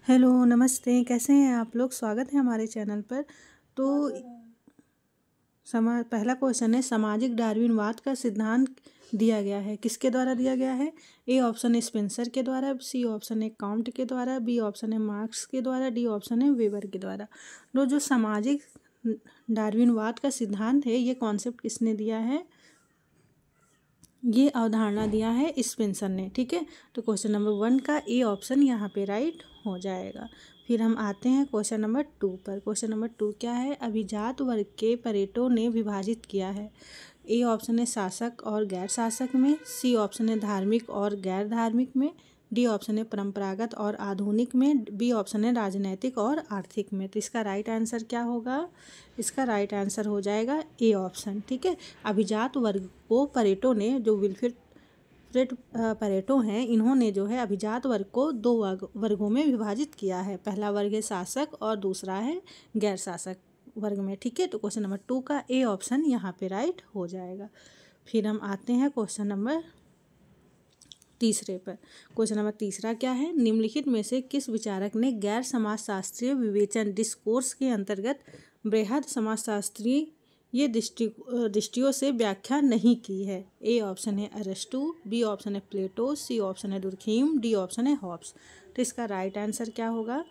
Hello, नमस्ते, कैसे हैं आप लोग? स्वागत है हमारे चैनल पर। तो पहला क्वेश्चन है, सामाजिक डार्विनवाद का सिद्धांत दिया गया है, किसके द्वारा दिया गया है? ए ऑप्शन है स्पेंसर के द्वारा, सी ऑप्शन है काउंट के द्वारा, बी ऑप्शन है मार्क्स के द्वारा, डी ऑप्शन है वेबर के द्वारा। तो जो सामाजिक डार्विनवाद का सिद्धांत है, ये कॉन्सेप्ट किसने दिया है? ये अवधारणा दिया है स्पेंसर ने। ठीक है, तो क्वेश्चन नंबर 1 का ए ऑप्शन यहाँ पे राइट हो जाएगा। फिर हम आते हैं क्वेश्चन नंबर 2 पर। क्वेश्चन नंबर 2 क्या है? अभिजात वर्ग के परेटो ने विभाजित किया है। ए ऑप्शन है शासक और गैर शासक में, सी ऑप्शन है धार्मिक और गैर धार्मिक में, डी ऑप्शन है परंपरागत और आधुनिक में, बी ऑप्शन है राजनैतिक और आर्थिक में। तो इसका राइट आंसर क्या होगा? इसका राइट आंसर हो जाएगा ए ऑप्शन। ठीक है, अभिजात वर्ग को परेटो ने, जो विल्फ्रेड परेटो हैं, इन्होंने जो है अभिजात वर्ग को दो वर्गों में विभाजित किया है। पहला वर्ग है शासक और दूसरा है गैर शासक वर्ग में। ठीक है, तो क्वेश्चन नंबर 2 का ए ऑप्शन यहाँ पे राइट हो जाएगा। फिर हम आते हैं क्वेश्चन नंबर तीसरे पर। क्वेश्चन नंबर तीसरा क्या है? निम्नलिखित में से किस विचारक ने गैर समाजशास्त्रीय विवेचन डिस्कोर्स के अंतर्गत बृहद समाजशास्त्रीय ये दृष्टियों से व्याख्या नहीं की है? ए ऑप्शन है अरस्टू, बी ऑप्शन है प्लेटो, सी ऑप्शन है दुर्खीम, डी ऑप्शन है हॉब्स। तो इसका राइट आंसर क्या होगा?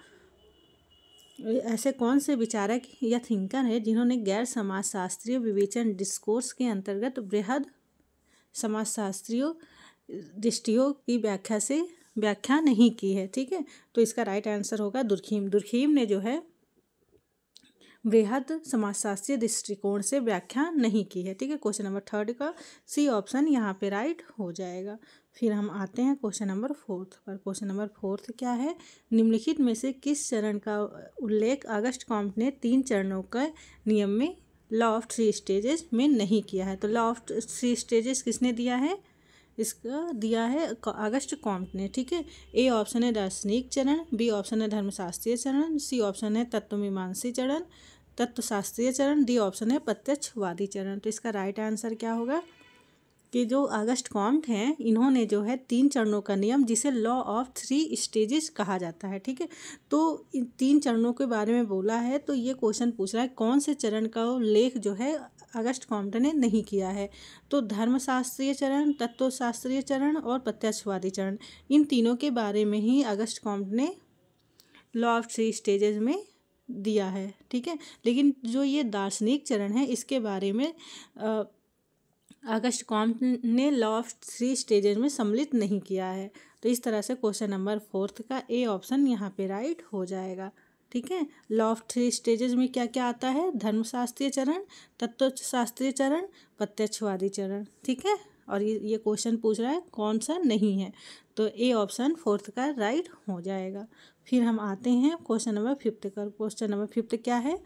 ऐसे कौन से विचारक या थिंकर है जिन्होंने गैर समाजशास्त्रीय विवेचन डिस्कोर्स के अंतर्गत बृहद समाजशास्त्रीय दृष्टियों की व्याख्या नहीं की है? ठीक है, तो इसका राइट आंसर होगा दुर्खीम। दुर्खीम ने जो है बृहद समाजशास्त्रीय दृष्टिकोण से व्याख्या नहीं की है। ठीक है, क्वेश्चन नंबर 3 का सी ऑप्शन यहाँ पे राइट हो जाएगा। फिर हम आते हैं क्वेश्चन नंबर 4 पर। क्वेश्चन नंबर 4 क्या है? निम्नलिखित में से किस चरण का उल्लेख अगस्ट कॉम्ट ने 3 चरणों का नियम में लॉ ऑफ 3 स्टेजेस में नहीं किया है? तो लॉ ऑफ 3 स्टेजेस किसने दिया है? इसका दिया है अगस्ट कॉम्ट ने। ठीक है, ए ऑप्शन है दार्शनिक चरण, बी ऑप्शन है धर्मशास्त्रीय चरण, सी ऑप्शन है तत्वमीमांसी चरण, तत्वशास्त्रीय चरण, डी ऑप्शन है प्रत्यक्षवादी चरण। तो इसका राइट आंसर क्या होगा? कि जो अगस्ट कॉम्ट हैं, इन्होंने जो है 3 चरणों का नियम, जिसे लॉ ऑफ 3 स्टेजेस कहा जाता है। ठीक है, तो इन 3 चरणों के बारे में बोला है। तो ये क्वेश्चन पूछ रहा है कौन से चरण का उल्लेख जो है अगस्ट कॉम्ट ने नहीं किया है? तो धर्मशास्त्रीय चरण, तत्वशास्त्रीय चरण और प्रत्यक्षवादी चरण, इन तीनों के बारे में ही अगस्ट कॉम्ट ने लॉ ऑफ 3 स्टेजेस में दिया है। ठीक है, लेकिन जो ये दार्शनिक चरण है, इसके बारे में अगस्ट कॉम्ट ने लॉ ऑफ 3 स्टेजेस में सम्मिलित नहीं किया है। तो इस तरह से क्वेश्चन नंबर 4 का ए ऑप्शन यहाँ पे राइट हो जाएगा। ठीक है, लॉ ऑफ 3 स्टेजेस में क्या क्या आता है? धर्मशास्त्रीय चरण, तत्वशास्त्रीय चरण, प्रत्यक्षवादी चरण। ठीक है, और ये क्वेश्चन पूछ रहा है कौन सा नहीं है, तो ए ऑप्शन 4 का राइट हो जाएगा। फिर हम आते हैं क्वेश्चन नंबर 5 का। क्वेश्चन नंबर 5 क्या है?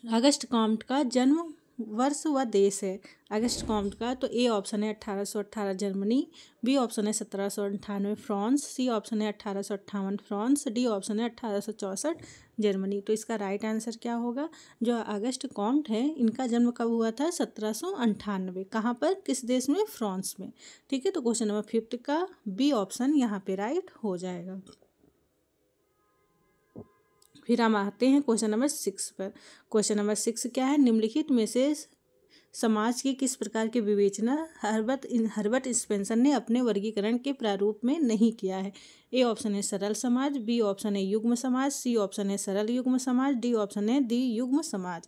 अगस्ट कॉम्ट का जन्म वर्ष व देश है अगस्ट कॉम्ट का। तो ए ऑप्शन है 1818 जर्मनी, बी ऑप्शन है 1798 फ्रांस, सी ऑप्शन है 1858 फ्रांस, डी ऑप्शन है 1864 जर्मनी। तो इसका राइट आंसर क्या होगा? जो अगस्ट कॉम्ट है, इनका जन्म कब हुआ था? 1798। कहाँ पर? किस देश में? फ्रांस में। ठीक है, तो क्वेश्चन नंबर 5 का बी ऑप्शन यहाँ पे राइट हो जाएगा। फिर हम आते हैं क्वेश्चन नंबर 6 पर। क्वेश्चन नंबर 6 क्या है? निम्नलिखित में से समाज की किस प्रकार की विवेचना हर्बर्ट स्पेंसर ने अपने वर्गीकरण के प्रारूप में नहीं किया है? ए ऑप्शन है सरल समाज, बी ऑप्शन है युग्म समाज, सी ऑप्शन है सरल युग्म समाज, डी ऑप्शन है द्वियुग्म समाज।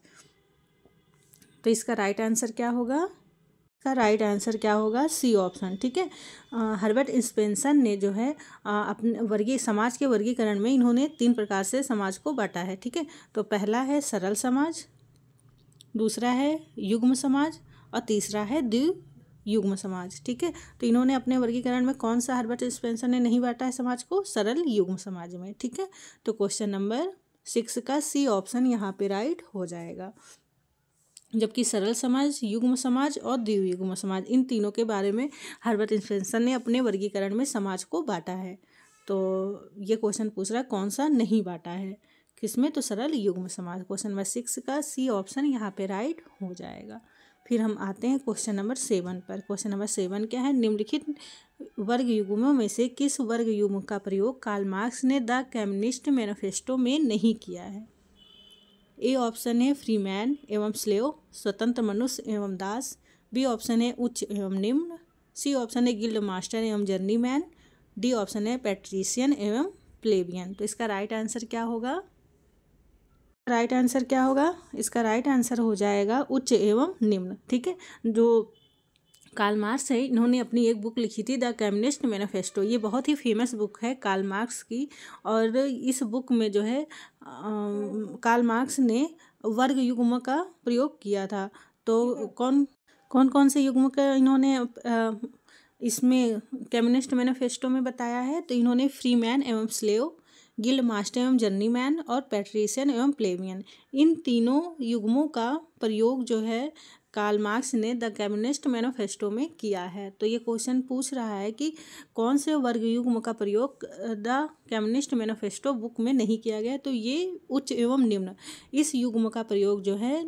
तो इसका राइट आंसर क्या होगा? का राइट आंसर क्या होगा? C option. ठीक है, हर्बर्ट स्पेंसर ने जो है अपने समाज के वर्गीकरण में इन्होंने 3 प्रकार से समाज को बांटा है। ठीक है, तो पहला है सरल समाज, दूसरा है युग्म समाज और तीसरा है द्वियुग्म समाज। ठीक है, तो इन्होंने अपने वर्गीकरण में कौन सा हर्बर्ट स्पेंसर ने नहीं बांटा है समाज को? सरल युग्म समाज में। ठीक है, तो क्वेश्चन नंबर 6 का सी ऑप्शन यहाँ पे राइट हो जाएगा। जबकि सरल समाज, युग्म समाज और द्वियुग्म समाज, इन तीनों के बारे में हर्बर्ट स्पेंसर ने अपने वर्गीकरण में समाज को बांटा है। तो ये क्वेश्चन पूछ रहा है कौन सा नहीं बांटा है, किसमें? तो सरल युग्म समाज। क्वेश्चन नंबर 6 का सी ऑप्शन यहाँ पे राइट हो जाएगा। फिर हम आते हैं क्वेश्चन नंबर 7 पर। क्वेश्चन नंबर 7 क्या है, निम्नलिखित वर्ग युग्मों में से किस वर्ग युग्म का प्रयोग कार्ल मार्क्स ने द कम्युनिस्ट मैनिफेस्टो में नहीं किया है। ए ऑप्शन है फ्रीमैन एवं स्लेव, स्वतंत्र मनुष्य एवं दास। बी ऑप्शन है उच्च एवं निम्न। सी ऑप्शन है गिल्ड मास्टर एवं जर्नीमैन। डी ऑप्शन है पैट्रिशियन एवं प्लेबियन। तो इसका राइट आंसर क्या होगा, राइट आंसर क्या होगा, इसका राइट आंसर हो जाएगा उच्च एवं निम्न। ठीक है, जो कार्ल मार्क्स है इन्होंने अपनी एक बुक लिखी थी द कम्युनिस्ट मैनिफेस्टो। ये बहुत ही फेमस बुक है कार्ल मार्क्स की, और इस बुक में जो है कार्ल मार्क्स ने वर्ग युग्म का प्रयोग किया था। तो कौन कौन से युग्म का इन्होंने इसमें कम्युनिस्ट मैनिफेस्टो में बताया है। तो इन्होंने फ्रीमैन एवं स्लेव, गिल्ड मास्टर एवं जर्नीमैन और पैट्रिशियन एवं प्लेबियन, इन तीनों युग्मों का प्रयोग जो है कार्ल मार्क्स ने द कम्युनिस्ट मैनिफेस्टो में किया है। तो ये क्वेश्चन पूछ रहा है कि कौन से वर्ग युग्म का प्रयोग द कम्युनिस्ट मैनिफेस्टो बुक में नहीं किया गया। तो ये उच्च एवं निम्न, इस युग्म का प्रयोग जो है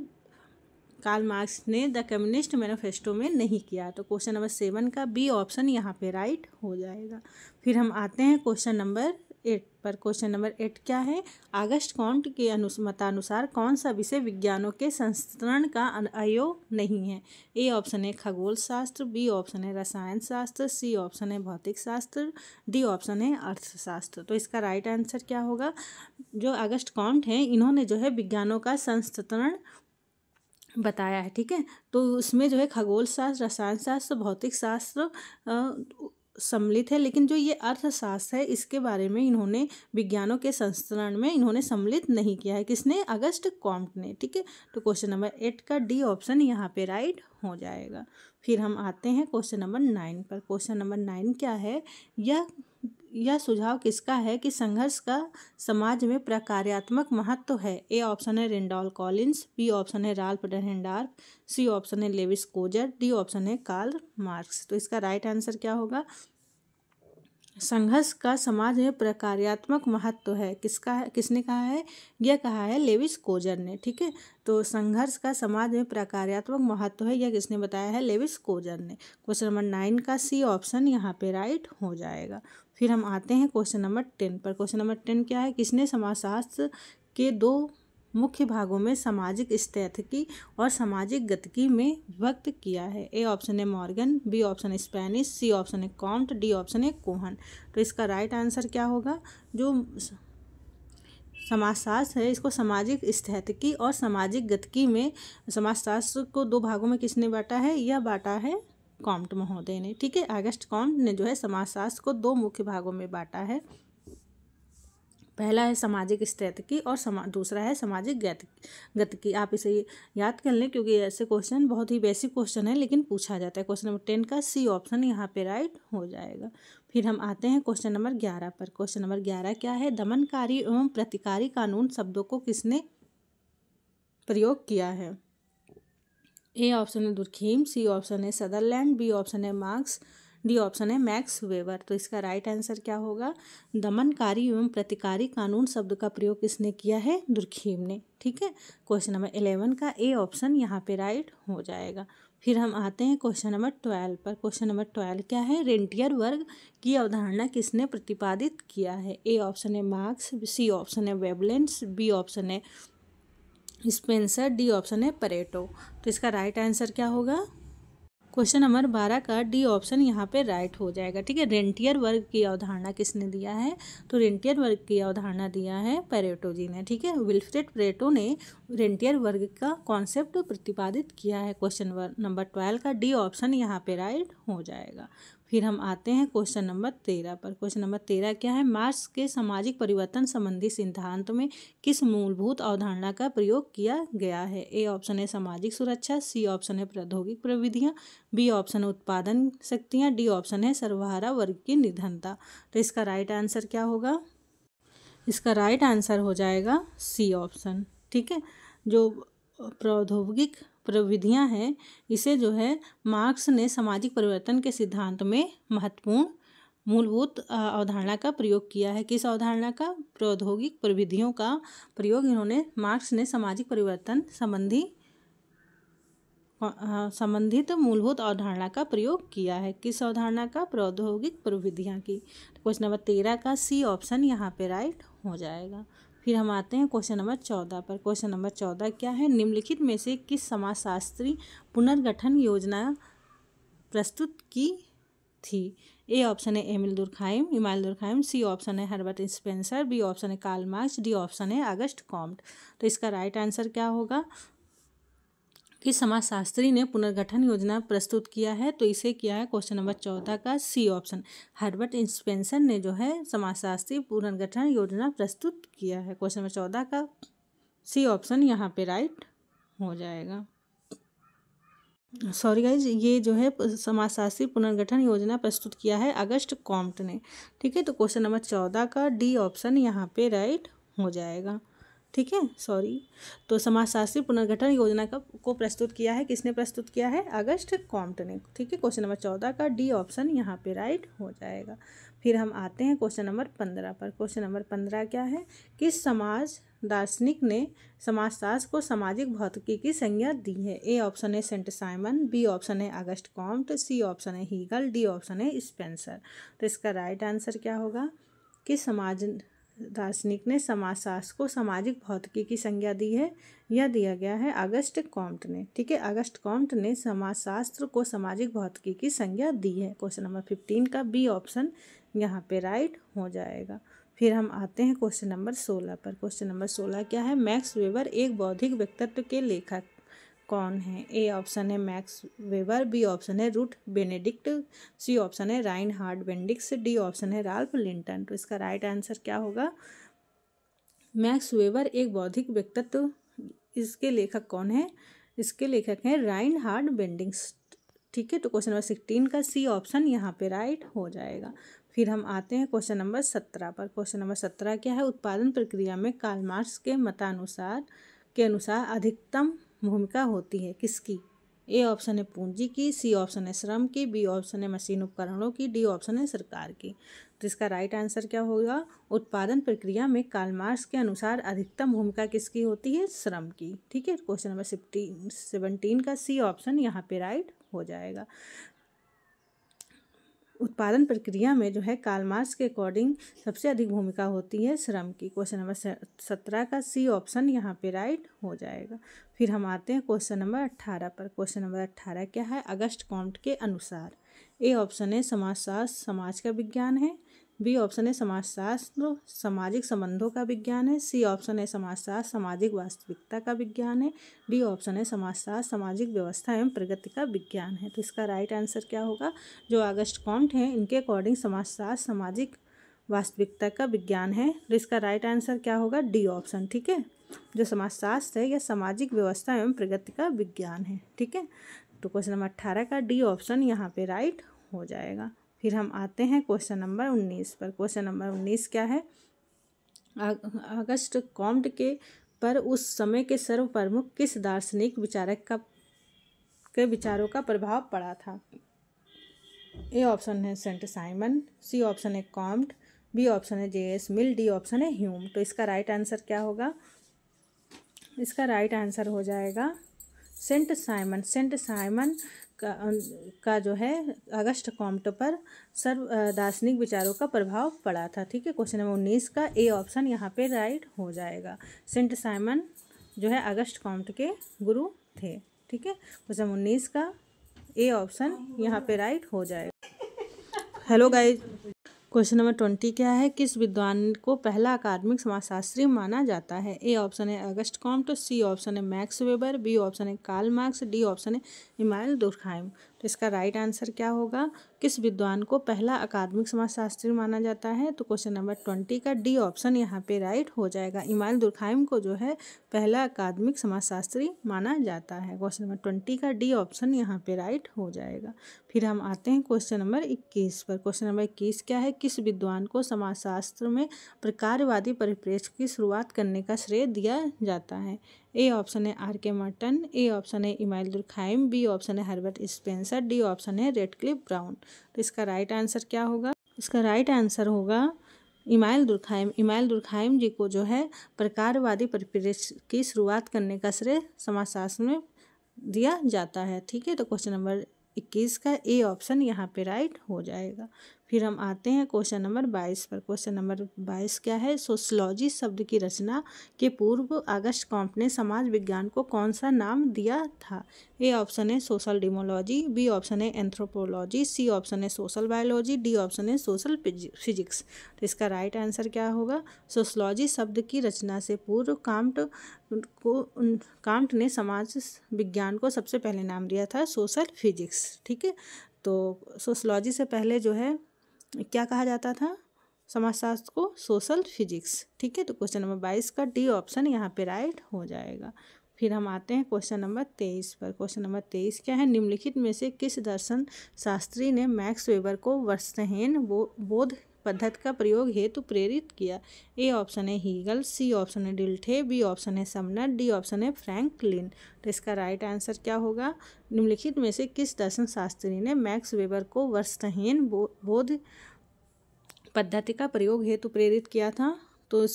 कार्ल मार्क्स ने द कम्युनिस्ट मैनिफेस्टो में नहीं किया। तो क्वेश्चन नंबर 7 का बी ऑप्शन यहाँ पे राइट हो जाएगा। फिर हम आते हैं क्वेश्चन नंबर 8 पर। क्वेश्चन नंबर 8 क्या है, आगस्ट कॉम्ट के मतानुसार कौन सा विषय विज्ञानों के संस्तरण का अवयव नहीं है। ए ऑप्शन है खगोल शास्त्र, बी ऑप्शन है रसायन शास्त्र, सी ऑप्शन है भौतिक शास्त्र, डी ऑप्शन है अर्थशास्त्र। तो इसका राइट आंसर क्या होगा, जो आगस्ट कॉम्ट हैं इन्होंने जो है विज्ञानों का संस्तरण बताया है। ठीक है, तो उसमें जो है खगोल शास्त्र, रसायन शास्त्र, भौतिक शास्त्र सम्मिलित है, लेकिन जो ये अर्थशास्त्र है इसके बारे में इन्होंने विज्ञानों के संस्तरण में इन्होंने सम्मिलित नहीं किया है। किसने, अगस्ट कॉम्ट ने। ठीक है, तो क्वेश्चन नंबर 8 का डी ऑप्शन यहाँ पे राइट हो जाएगा। फिर हम आते हैं क्वेश्चन नंबर 9 पर। क्वेश्चन नंबर 9 क्या है, यह सुझाव किसका है कि संघर्ष का समाज में प्रकार्यात्मक महत्व है। ए ऑप्शन है रेंडॉल्फ कॉलिंस, बी ऑप्शन है राल्फ डेहेंडार्फ, सी ऑप्शन है लेविस कोजर, डी ऑप्शन है कार्ल मार्क्स। तो इसका राइट आंसर क्या होगा, संघर्ष का समाज में प्रकार्यात्मक महत्व है, किसका है, किसने कहा है, यह कहा है लेविस कोजर ने। ठीक है, तो संघर्ष का समाज में प्रकार्यात्मक महत्व है, यह किसने बताया है, लेविस कोजर ने। क्वेश्चन नंबर 9 का सी ऑप्शन यहाँ पे राइट हो जाएगा। फिर हम आते हैं क्वेश्चन नंबर 10 पर। क्वेश्चन नंबर 10 क्या है, किसने समाजशास्त्र के 2 मुख्य भागों में सामाजिक स्थितिकी और सामाजिक गतिकी में विभक्त किया है। ए ऑप्शन है मॉर्गन, बी ऑप्शन है स्पेनिश, सी ऑप्शन है कॉम्ट, डी ऑप्शन है कोहन। तो इसका राइट आंसर क्या होगा, जो समाजशास्त्र है इसको सामाजिक स्थितिकी और सामाजिक गतिकी में, समाजशास्त्र को 2 भागों में किसने बांटा है, यह बांटा है कॉम्ट महोदय ने। ठीक है, अगस्ट कॉम्ट ने जो है समाजशास्त्र को 2 मुख्य भागों में बांटा है। पहला है सामाजिक स्थितिकी और दूसरा है सामाजिक गतिकी। आप इसे याद कर लें क्योंकि ऐसे क्वेश्चन बहुत ही बेसिक क्वेश्चन है लेकिन पूछा जाता है। क्वेश्चन नंबर 10 का सी ऑप्शन यहाँ पे राइट हो जाएगा। फिर हम आते हैं क्वेश्चन नंबर 11 पर। क्वेश्चन नंबर 11 क्या है, दमनकारी एवं प्रतिकारी कानून शब्दों को किसने प्रयोग किया है। ए ऑप्शन है दुर्खीम, सी ऑप्शन है सदरलैंड, बी ऑप्शन है मार्क्स, डी ऑप्शन है मैक्स वेबर। तो इसका राइट आंसर क्या होगा, दमनकारी एवं प्रतिकारी कानून शब्द का प्रयोग किसने किया है, दुर्खीम ने। ठीक है, क्वेश्चन नंबर 11 का ए ऑप्शन यहाँ पे राइट हो जाएगा। फिर हम आते हैं क्वेश्चन नंबर 12 पर। क्वेश्चन नंबर 12 क्या है, रेंटियर वर्ग की अवधारणा किसने प्रतिपादित किया है। ए ऑप्शन है मार्क्स, सी ऑप्शन है वेबलेंस, बी ऑप्शन है स्पेंसर, डी ऑप्शन है परेटो। तो इसका राइट आंसर क्या होगा, क्वेश्चन नंबर 12 का डी ऑप्शन यहाँ पे राइट हो जाएगा। ठीक है, रेंटियर वर्ग की अवधारणा किसने दिया है, तो रेंटियर वर्ग की अवधारणा दिया है परेटो जी ने। ठीक है, विल्फ्रेड परेटो ने रेंटियर वर्ग का कॉन्सेप्ट प्रतिपादित किया है। क्वेश्चन नंबर 12 का डी ऑप्शन यहाँ पे राइट हो जाएगा। फिर हम आते हैं क्वेश्चन नंबर 13 पर। क्वेश्चन नंबर 13 क्या है, मार्क्स के सामाजिक परिवर्तन संबंधी सिद्धांत में किस मूलभूत अवधारणा का प्रयोग किया गया है। ए ऑप्शन है सामाजिक सुरक्षा, सी ऑप्शन है प्रौद्योगिक प्रविधियां, बी ऑप्शन है उत्पादन शक्तियां, डी ऑप्शन है सर्वहारा वर्ग की निधनता। तो इसका राइट आंसर क्या होगा, इसका राइट आंसर हो जाएगा सी ऑप्शन। ठीक है, जो प्रौद्योगिक प्रविधियां हैं इसे जो है मार्क्स ने सामाजिक परिवर्तन के सिद्धांत में महत्वपूर्ण मूलभूत अवधारणा का प्रयोग किया है। किस अवधारणा का, प्रौद्योगिक प्रविधियों का प्रयोग इन्होंने मार्क्स ने सामाजिक परिवर्तन संबंधी संबंधित मूलभूत अवधारणा का प्रयोग किया है। किस अवधारणा का? प्रौद्योगिक प्रविधियाँ की। क्वेश्चन नंबर 13 का सी ऑप्शन यहाँ पे राइट हो जाएगा। फिर हम आते हैं क्वेश्चन नंबर 14 पर। क्वेश्चन नंबर 14 क्या है? निम्नलिखित में से किस समाजशास्त्री पुनर्गठन योजना प्रस्तुत की थी? ए ऑप्शन है Emile Durkheim, Emile Durkheim, C option है हर्बर्ट स्पेंसर, बी ऑप्शन है कार्ल मार्क्स, डी ऑप्शन है अगस्ट कॉम्ट। तो इसका राइट आंसर क्या होगा? कि समाजशास्त्री ने पुनर्गठन योजना प्रस्तुत किया है, तो इसे किया है क्वेश्चन नंबर 14 का सी ऑप्शन। हर्बर्ट स्पेंसर ने जो है समाजशास्त्री पुनर्गठन योजना प्रस्तुत किया है। क्वेश्चन नंबर 14 का सी ऑप्शन यहाँ पे राइट हो जाएगा। सॉरी गाइज, ये जो है समाजशास्त्री पुनर्गठन योजना प्रस्तुत किया है अगस्ट कॉम्ट ने। ठीक है, तो क्वेश्चन नंबर 14 का डी ऑप्शन यहाँ पे राइट हो जाएगा। ठीक है, सॉरी, तो समाजशास्त्री पुनर्गठन योजना को प्रस्तुत किया है, किसने प्रस्तुत किया है? अगस्ट कॉम्ट ने। ठीक है, क्वेश्चन नंबर 14 का डी ऑप्शन यहाँ पे राइट हो जाएगा। फिर हम आते हैं क्वेश्चन नंबर 15 पर। क्वेश्चन नंबर 15 क्या है? किस समाज दार्शनिक ने समाजशास्त्र को सामाजिक भौतिकी की संज्ञा दी है? ए ऑप्शन है सेंट साइमन, बी ऑप्शन है अगस्ट कॉम्ट, सी ऑप्शन है हीगल, डी ऑप्शन है स्पेंसर। तो इसका राइट आंसर क्या होगा? कि समाज दार्शनिक ने समाजशास्त्र को सामाजिक भौतिकी की संज्ञा दी है, यह दिया गया है अगस्ट कॉम्ट ने। ठीक है, अगस्ट कॉम्ट ने समाजशास्त्र को सामाजिक भौतिकी की संज्ञा दी है। क्वेश्चन नंबर 15 का बी ऑप्शन यहाँ पे राइट हो जाएगा। फिर हम आते हैं क्वेश्चन नंबर 16 पर। क्वेश्चन नंबर 16 क्या है? मैक्स वेबर एक बौद्धिक व्यक्तित्व के लेखक कौन है? ए ऑप्शन है मैक्स वेबर, बी ऑप्शन है रूथ बेनेडिक्ट, सी ऑप्शन है राइनहार्ड बेंडिक्स, डी ऑप्शन है राल्फ लिंटन। तो इसका राइट आंसर क्या होगा? मैक्स वेबर एक बौद्धिक व्यक्तित्व, इसके लेखक कौन है? इसके लेखक हैं राइनहार्ड बेंडिक्स। ठीक है, तो क्वेश्चन नंबर 16 का सी ऑप्शन यहाँ पे राइट हो जाएगा। फिर हम आते हैं क्वेश्चन नंबर 17 पर। क्वेश्चन नंबर 17 क्या है? उत्पादन प्रक्रिया में कार्ल मार्क्स के मतानुसार अधिकतम भूमिका होती है किसकी? ए ऑप्शन है पूंजी की, सी ऑप्शन है श्रम की, बी ऑप्शन है मशीन उपकरणों की, डी ऑप्शन है सरकार की। तो इसका राइट आंसर क्या होगा? उत्पादन प्रक्रिया में कार्ल मार्क्स के अनुसार अधिकतम भूमिका किसकी होती है? श्रम की। ठीक है, क्वेश्चन नंबर 17 का सी ऑप्शन यहाँ पे राइट हो जाएगा। उत्पादन प्रक्रिया में जो है कार्ल मार्क्स के अकॉर्डिंग सबसे अधिक भूमिका होती है श्रम की। क्वेश्चन नंबर 17 का सी ऑप्शन यहाँ पे राइट हो जाएगा। फिर हम आते हैं क्वेश्चन नंबर 18 पर। क्वेश्चन नंबर 18 क्या है? अगस्ट कॉम्ट के अनुसार ए ऑप्शन है समाजशास्त्र समाज का विज्ञान है, बी ऑप्शन है समाजशास्त्र सामाजिक संबंधों का विज्ञान है, सी ऑप्शन है समाजशास्त्र सामाजिक वास्तविकता का विज्ञान है, डी ऑप्शन है समाजशास्त्र सामाजिक व्यवस्था एवं प्रगति का विज्ञान है। तो इसका राइट आंसर क्या होगा? जो अगस्ट कॉम्ट हैं इनके अकॉर्डिंग समाजशास्त्र सामाजिक वास्तविकता का विज्ञान है, तो इसका राइट आंसर क्या होगा? D option. ठीक है, जो समाजशास्त्र है यह सामाजिक व्यवस्था एवं प्रगति का विज्ञान है। ठीक है, तो क्वेश्चन नंबर 18 का डी ऑप्शन यहाँ पे राइट हो जाएगा। फिर हम आते हैं क्वेश्चन नंबर 19 पर। क्वेश्चन नंबर 19 क्या है? अगस्ट कॉम्ट पर उस समय के सर्व प्रमुख किस दार्शनिक विचारक के विचारों का प्रभाव पड़ा था? ए ऑप्शन है सेंट साइमन, सी ऑप्शन है कॉम्ट, बी ऑप्शन है जे.एस. मिल, डी ऑप्शन है ह्यूम। तो इसका राइट आंसर क्या होगा? इसका राइट आंसर हो जाएगा सेंट साइमन। सेंट साइमन का जो है अगस्ट कॉम्ट पर सर्व दार्शनिक विचारों का प्रभाव पड़ा था। ठीक है, क्वेश्चन नंबर 19 का ए ऑप्शन यहाँ पे राइट हो जाएगा। सेंट साइमन जो है अगस्ट कॉम्ट के गुरु थे। ठीक है, क्वेश्चन 19 का ए ऑप्शन यहाँ पे राइट हो जाएगा। हेलो गाइस, क्वेश्चन नंबर 20 क्या है? किस विद्वान को पहला अकादमिक समाजशास्त्री माना जाता है? ए ऑप्शन है अगस्ट कॉम्ट, सी ऑप्शन है मैक्स वेबर, बी ऑप्शन है कार्ल मार्क्स, डी ऑप्शन है इमानुएल दुर्खाइम। तो इसका राइट आंसर क्या होगा? किस विद्वान को पहला अकादमिक समाजशास्त्री माना जाता है? तो क्वेश्चन नंबर 20 का डी ऑप्शन यहाँ पे राइट हो जाएगा। इमानुएल दुर्खाइम को जो है पहला अकादमिक समाजशास्त्री माना जाता है। क्वेश्चन नंबर 20 का डी ऑप्शन यहाँ पे राइट हो जाएगा। फिर हम आते हैं क्वेश्चन नंबर 21 पर। क्वेश्चन नंबर 21 क्या है? किस विद्वान को समाजशास्त्र में प्रकारवादी परिप्रेक्ष्य की शुरुआत करने का श्रेय दिया जाता है? ए ऑप्शन है आर के मार्टन, ए ऑप्शन है इमानुएल दुर्खाइम, बी ऑप्शन है हर्बर्ट स्पेंसर, डी ऑप्शन है रेडक्लिफ ब्राउन। तो इसका राइट आंसर क्या होगा? इसका राइट आंसर होगा इमानुएल दुर्खाइम। इमानुएल दुर्खाइम जी को जो है प्रकारवादी परिप्रेक्ष्य की शुरुआत करने का श्रेय समाजशास्त्र में दिया जाता है। ठीक है, तो क्वेश्चन नंबर 21 का ए ऑप्शन यहाँ पे राइट हो जाएगा। फिर हम आते हैं क्वेश्चन नंबर 22 पर। क्वेश्चन नंबर 22 क्या है? सोशलॉजी शब्द की रचना के पूर्व ऑगस्ट कॉम्ट ने समाज विज्ञान को कौन सा नाम दिया था? ए ऑप्शन है सोशल डेमोलॉजी, बी ऑप्शन है एंथ्रोपोलॉजी, सी ऑप्शन है सोशल बायोलॉजी, डी ऑप्शन है सोशल फिजिक्स। तो इसका राइट आंसर क्या होगा? सोशलॉजी शब्द की रचना से पूर्व कांट ने समाज विज्ञान को सबसे पहले नाम दिया था सोशल फिजिक्स। ठीक है, तो सोशलॉजी से पहले जो है क्या कहा जाता था समाजशास्त्र को? Social physics. ठीक है, तो क्वेश्चन नंबर 22 का डी ऑप्शन यहाँ पे राइट हो जाएगा। फिर हम आते हैं क्वेश्चन नंबर 23 पर। क्वेश्चन नंबर 23 क्या है? निम्नलिखित में से किस दर्शन शास्त्री ने मैक्स वेबर को वस्तुहीन बोध पद्धति का प्रयोग हेतु प्रेरित किया? ए ऑप्शन है हीगल, सी ऑप्शन है डिल्थे, बी ऑप्शन है समनर, डी ऑप्शन है फ्रैंकलिन। तो इसका राइट आंसर क्या होगा? निम्नलिखित में से किस दर्शन शास्त्री ने मैक्स वेबर को वस्तुहीन बोध पद्धति का प्रयोग हेतु प्रेरित किया था? तो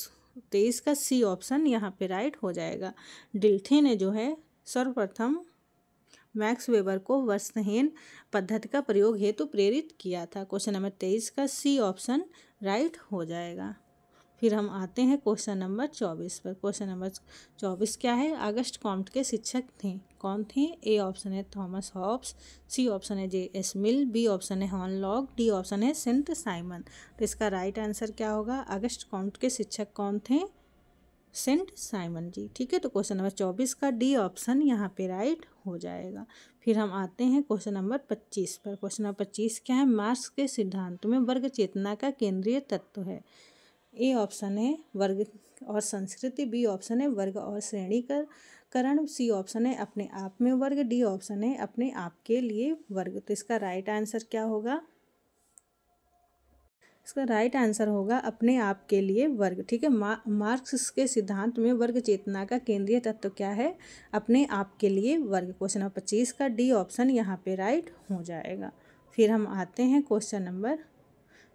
23 का सी ऑप्शन यहाँ पे राइट हो जाएगा। डिल्थे ने जो है सर्वप्रथम मैक्स वेबर को वस्तुहीन पद्धति का प्रयोग हेतु प्रेरित किया था। क्वेश्चन नंबर 23 का सी ऑप्शन राइट हो जाएगा। फिर हम आते हैं क्वेश्चन नंबर 24 पर। क्वेश्चन नंबर 24 क्या है? ऑगस्ट कॉम्ट के शिक्षक थे, कौन थे? ए ऑप्शन है थॉमस हॉब्स, सी ऑप्शन है जे.एस. मिल, बी ऑप्शन है हॉर्न लॉक, डी ऑप्शन है सेंट साइमन। तो इसका राइट आंसर क्या होगा? ऑगस्ट कॉम्ट के शिक्षक कौन थे? सेंट साइमन जी। ठीक है, तो क्वेश्चन नंबर 24 का डी ऑप्शन यहाँ पे राइट हो जाएगा। फिर हम आते हैं क्वेश्चन नंबर 25 पर। क्वेश्चन नंबर 25 क्या है? मार्क्स के सिद्धांत में वर्ग चेतना का केंद्रीय तत्व है। ए ऑप्शन है वर्ग और संस्कृति, बी ऑप्शन है वर्ग और श्रेणीकरण, सी ऑप्शन है अपने आप में वर्ग, डी ऑप्शन है अपने आप के लिए वर्ग। तो इसका राइट आंसर क्या होगा? इसका राइट आंसर होगा अपने आप के लिए वर्ग। ठीक है, मार्क्स के सिद्धांत में वर्ग चेतना का केंद्रीय तत्व क्या है? अपने आप के लिए वर्ग। क्वेश्चन नंबर 25 का डी ऑप्शन यहाँ पे राइट हो जाएगा। फिर हम आते हैं क्वेश्चन नंबर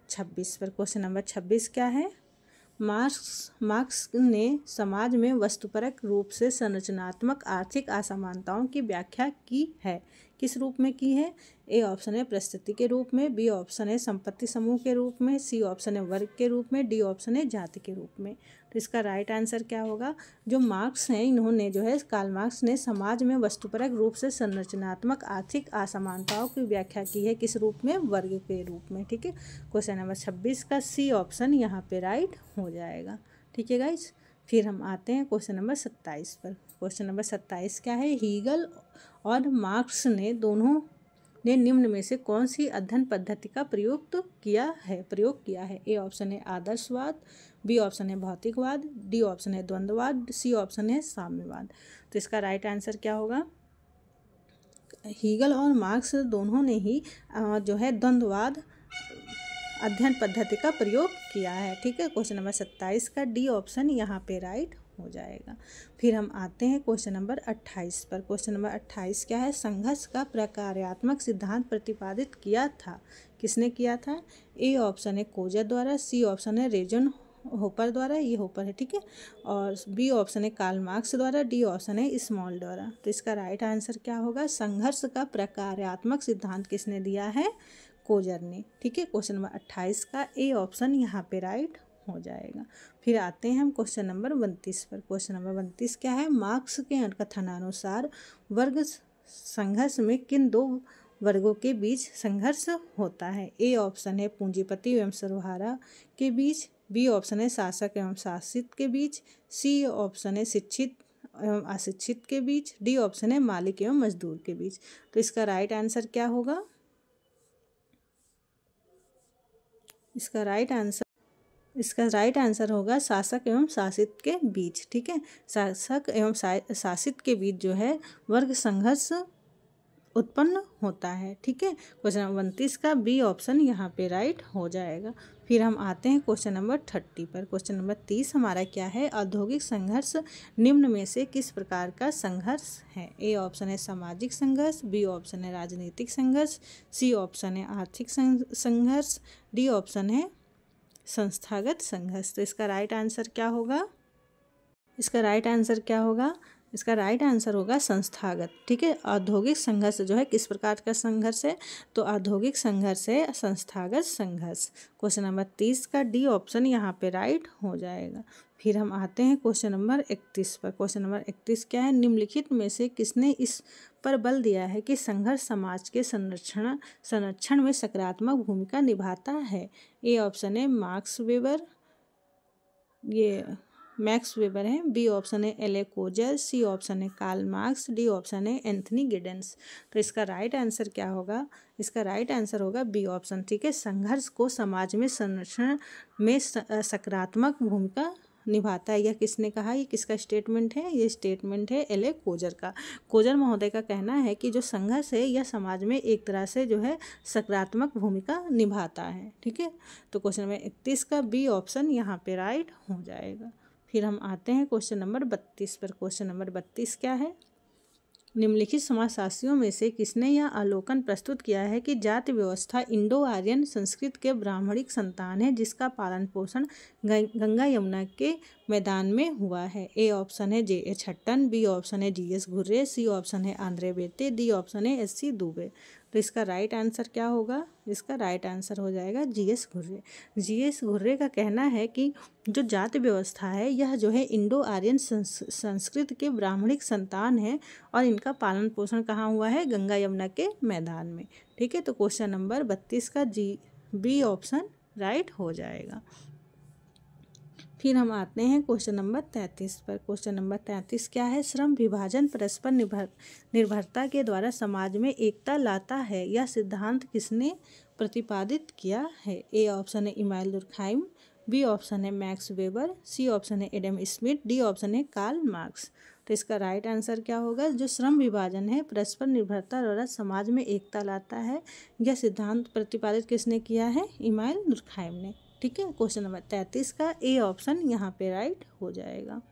26 पर। क्वेश्चन नंबर 26 क्या है? मार्क्स ने समाज में वस्तुपरक रूप से संरचनात्मक आर्थिक असमानताओं की व्याख्या की है। किस रूप में की है? ए ऑप्शन है परिस्थिति के रूप में, बी ऑप्शन है संपत्ति समूह के रूप में, सी ऑप्शन है वर्ग के रूप में, डी ऑप्शन है जाति के रूप में। तो इसका राइट आंसर क्या होगा? जो मार्क्स हैं इन्होंने जो है कार्ल मार्क्स ने समाज में वस्तुपरक रूप से संरचनात्मक आर्थिक असमानताओं की व्याख्या की है। किस रूप में? वर्ग के रूप में। ठीक है, क्वेश्चन नंबर 26 का सी ऑप्शन यहाँ पे राइट हो जाएगा। ठीक है गाइज, फिर हम आते हैं क्वेश्चन नंबर 27 पर। क्वेश्चन नंबर 27 क्या है? हीगल और मार्क्स ने दोनों ने निम्न में से कौन सी अध्ययन पद्धति का प्रयोग किया है? ए ऑप्शन है आदर्शवाद, बी ऑप्शन है भौतिकवाद, डी ऑप्शन है द्वंद्ववाद, सी ऑप्शन है साम्यवाद। तो इसका राइट आंसर क्या होगा? हीगल और मार्क्स दोनों ने ही जो है द्वंद्ववाद अध्ययन पद्धति का प्रयोग किया है। ठीक है, क्वेश्चन नंबर 27 का डी ऑप्शन यहाँ पे राइट हो जाएगा। फिर हम आते हैं क्वेश्चन नंबर 28 पर। क्वेश्चन नंबर 28 क्या है? संघर्ष का प्रकार्यात्मक सिद्धांत प्रतिपादित किया था, किसने किया था? ए ऑप्शन है कोजर द्वारा, सी ऑप्शन है रेजन होपर द्वारा, ये होपर है। ठीक है, और बी ऑप्शन है कार्ल मार्क्स द्वारा, डी ऑप्शन है स्मॉल द्वारा। तो इसका राइट आंसर क्या होगा? संघर्ष का प्रकार्यात्मक सिद्धांत किसने दिया है? कोजर ने। ठीक है, क्वेश्चन नंबर 28 का ए ऑप्शन यहाँ पे राइट हो जाएगा। फिर आते हैं हम क्वेश्चन नंबर 29 पर। क्वेश्चन नंबर 29 क्या है? मार्क्स के कथनानुसार वर्ग संघर्ष में किन दो वर्गों के बीच संघर्ष होता है? ए ऑप्शन है पूंजीपति एवं सर्वहारा के बीच, बी ऑप्शन है शासक एवं शासित के बीच, सी ऑप्शन है शिक्षित एवं अशिक्षित के बीच, डी ऑप्शन है मालिक एवं मजदूर के बीच। तो इसका राइट आंसर क्या होगा? इसका राइट आंसर होगा शासक एवं शासित के बीच। ठीक है, शासक एवं शासित के बीच जो है वर्ग संघर्ष उत्पन्न होता है। ठीक है, क्वेश्चन नंबर 29 का बी ऑप्शन यहाँ पे राइट हो जाएगा। फिर हम आते हैं क्वेश्चन नंबर 30 पर। क्वेश्चन नंबर 30 हमारा क्या है? औद्योगिक संघर्ष निम्न में से किस प्रकार का संघर्ष है? ए ऑप्शन है सामाजिक संघर्ष, बी ऑप्शन है राजनीतिक संघर्ष, सी ऑप्शन है आर्थिक संघर्ष, डी ऑप्शन है संस्थागत संघर्ष। तो इसका राइट आंसर क्या होगा? इसका राइट आंसर होगा संस्थागत। ठीक है, औद्योगिक संघर्ष जो है किस प्रकार का संघर्ष है, तो औद्योगिक संघर्ष है संस्थागत संघर्ष। क्वेश्चन नंबर 30 का डी ऑप्शन यहाँ पे राइट हो जाएगा। फिर हम आते हैं क्वेश्चन नंबर 31 पर। क्वेश्चन नंबर 31 क्या है, निम्नलिखित में से किसने इस पर बल दिया है कि संघर्ष समाज के संरक्षण में सकारात्मक भूमिका निभाता है। ए ऑप्शन है मार्क्स वेबर, ये मैक्स वेबर है। बी ऑप्शन है L A Coser. C option है कार्ल मार्क्स। डी ऑप्शन है एंथनी गिडेंस। तो इसका राइट आंसर क्या होगा, इसका राइट आंसर होगा बी ऑप्शन। ठीक है, संघर्ष को समाज में संरक्षण में सकारात्मक भूमिका निभाता है। यह किसने कहा, ये किसका स्टेटमेंट है, ये स्टेटमेंट है एल ए कोजर का। कोजर महोदय का कहना है कि जो संघर्ष है यह समाज में एक तरह से जो है सकारात्मक भूमिका निभाता है। ठीक है, तो क्वेश्चन नंबर 31 का बी ऑप्शन यहाँ पे राइट हो जाएगा। फिर हम आते हैं क्वेश्चन नंबर 32 पर। क्वेश्चन नंबर 32 क्या है, निम्नलिखित समाजशास्त्रियों में से किसने यह अवलोकन प्रस्तुत किया है कि जाति व्यवस्था इंडो आर्यन संस्कृत के ब्राह्मणिक संतान है जिसका पालन पोषण गंगा यमुना के मैदान में हुआ है। ए ऑप्शन है J H Hutton. B option है G S Ghurye. C option है आंद्रे बेते। डी ऑप्शन है एस सी दुबे। तो इसका राइट आंसर क्या होगा, इसका राइट आंसर हो जाएगा जी एस घुर्रे। जी एस घुर्रे का कहना है कि जो जाति व्यवस्था है यह जो है इंडो आर्यन संस्कृत के ब्राह्मणिक संतान है और इनका पालन पोषण कहाँ हुआ है, गंगा यमुना के मैदान में। ठीक है, तो क्वेश्चन नंबर 32 का बी ऑप्शन राइट हो जाएगा। फिर हम आते हैं क्वेश्चन नंबर 33 पर। क्वेश्चन नंबर 33 क्या है, श्रम विभाजन परस्पर निर्भरता के द्वारा समाज में एकता लाता है, यह सिद्धांत किसने प्रतिपादित किया है। ए ऑप्शन है इमानुएल दुर्खाइम। बी ऑप्शन है मैक्स वेबर। सी ऑप्शन है एडम स्मिथ। डी ऑप्शन है कार्ल मार्क्स। तो इसका राइट आंसर क्या होगा, जो श्रम विभाजन है परस्पर निर्भरता द्वारा समाज में एकता लाता है, यह सिद्धांत प्रतिपादित किसने किया है, इमानुएल दुर्खाइम ने। ठीक है, क्वेश्चन नंबर 33 का ए ऑप्शन यहाँ पे राइट हो जाएगा।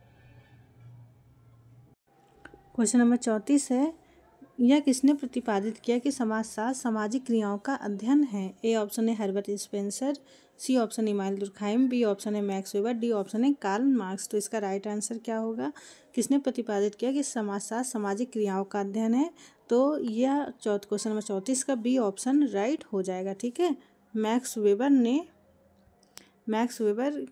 क्वेश्चन नंबर 34 है, यह किसने प्रतिपादित किया कि समाजशास्त्र सामाजिक क्रियाओं का अध्ययन है। ए ऑप्शन है Herbert Spencer. C option Emmanuel Durkheim. B option है मैक्स वेबर। डी ऑप्शन है कार्ल मार्क्स। तो इसका राइट आंसर क्या होगा, किसने प्रतिपादित किया कि समाजशास्त्र सामाजिक क्रियाओं का अध्ययन है, तो यह क्वेश्चन नंबर 34 का बी ऑप्शन राइट हो जाएगा। ठीक है, मैक्स वेबर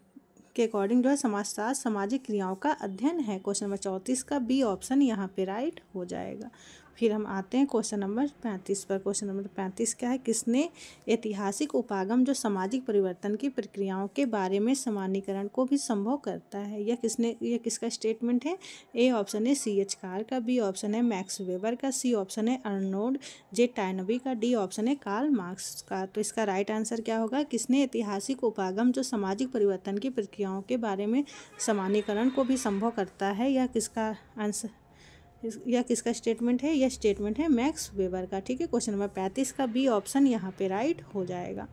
के अकॉर्डिंग जो है समाजशास्त्र सामाजिक क्रियाओं का अध्ययन है। क्वेश्चन नंबर 34 का बी ऑप्शन यहाँ पे राइट हो जाएगा। फिर हम आते हैं क्वेश्चन नंबर 35 पर। क्वेश्चन नंबर 35 क्या है, किसने ऐतिहासिक उपागम जो सामाजिक परिवर्तन की प्रक्रियाओं के बारे में सामान्यीकरण को भी संभव करता है, यह किसका स्टेटमेंट है। ए ऑप्शन है सी एच कार का। बी ऑप्शन है मैक्स वेबर का। सी ऑप्शन है अर्नोल्ड जे टायनबी का। डी ऑप्शन है कार्ल मार्क्स का। तो इसका राइट आंसर क्या होगा, किसने ऐतिहासिक उपागम जो सामाजिक परिवर्तन की प्रक्रियाओं के बारे में सामान्यीकरण को भी संभव करता है, यह किसका स्टेटमेंट है, यह स्टेटमेंट है मैक्स वेबर का। ठीक है, क्वेश्चन नंबर 35 का बी ऑप्शन यहाँ पे राइट हो जाएगा।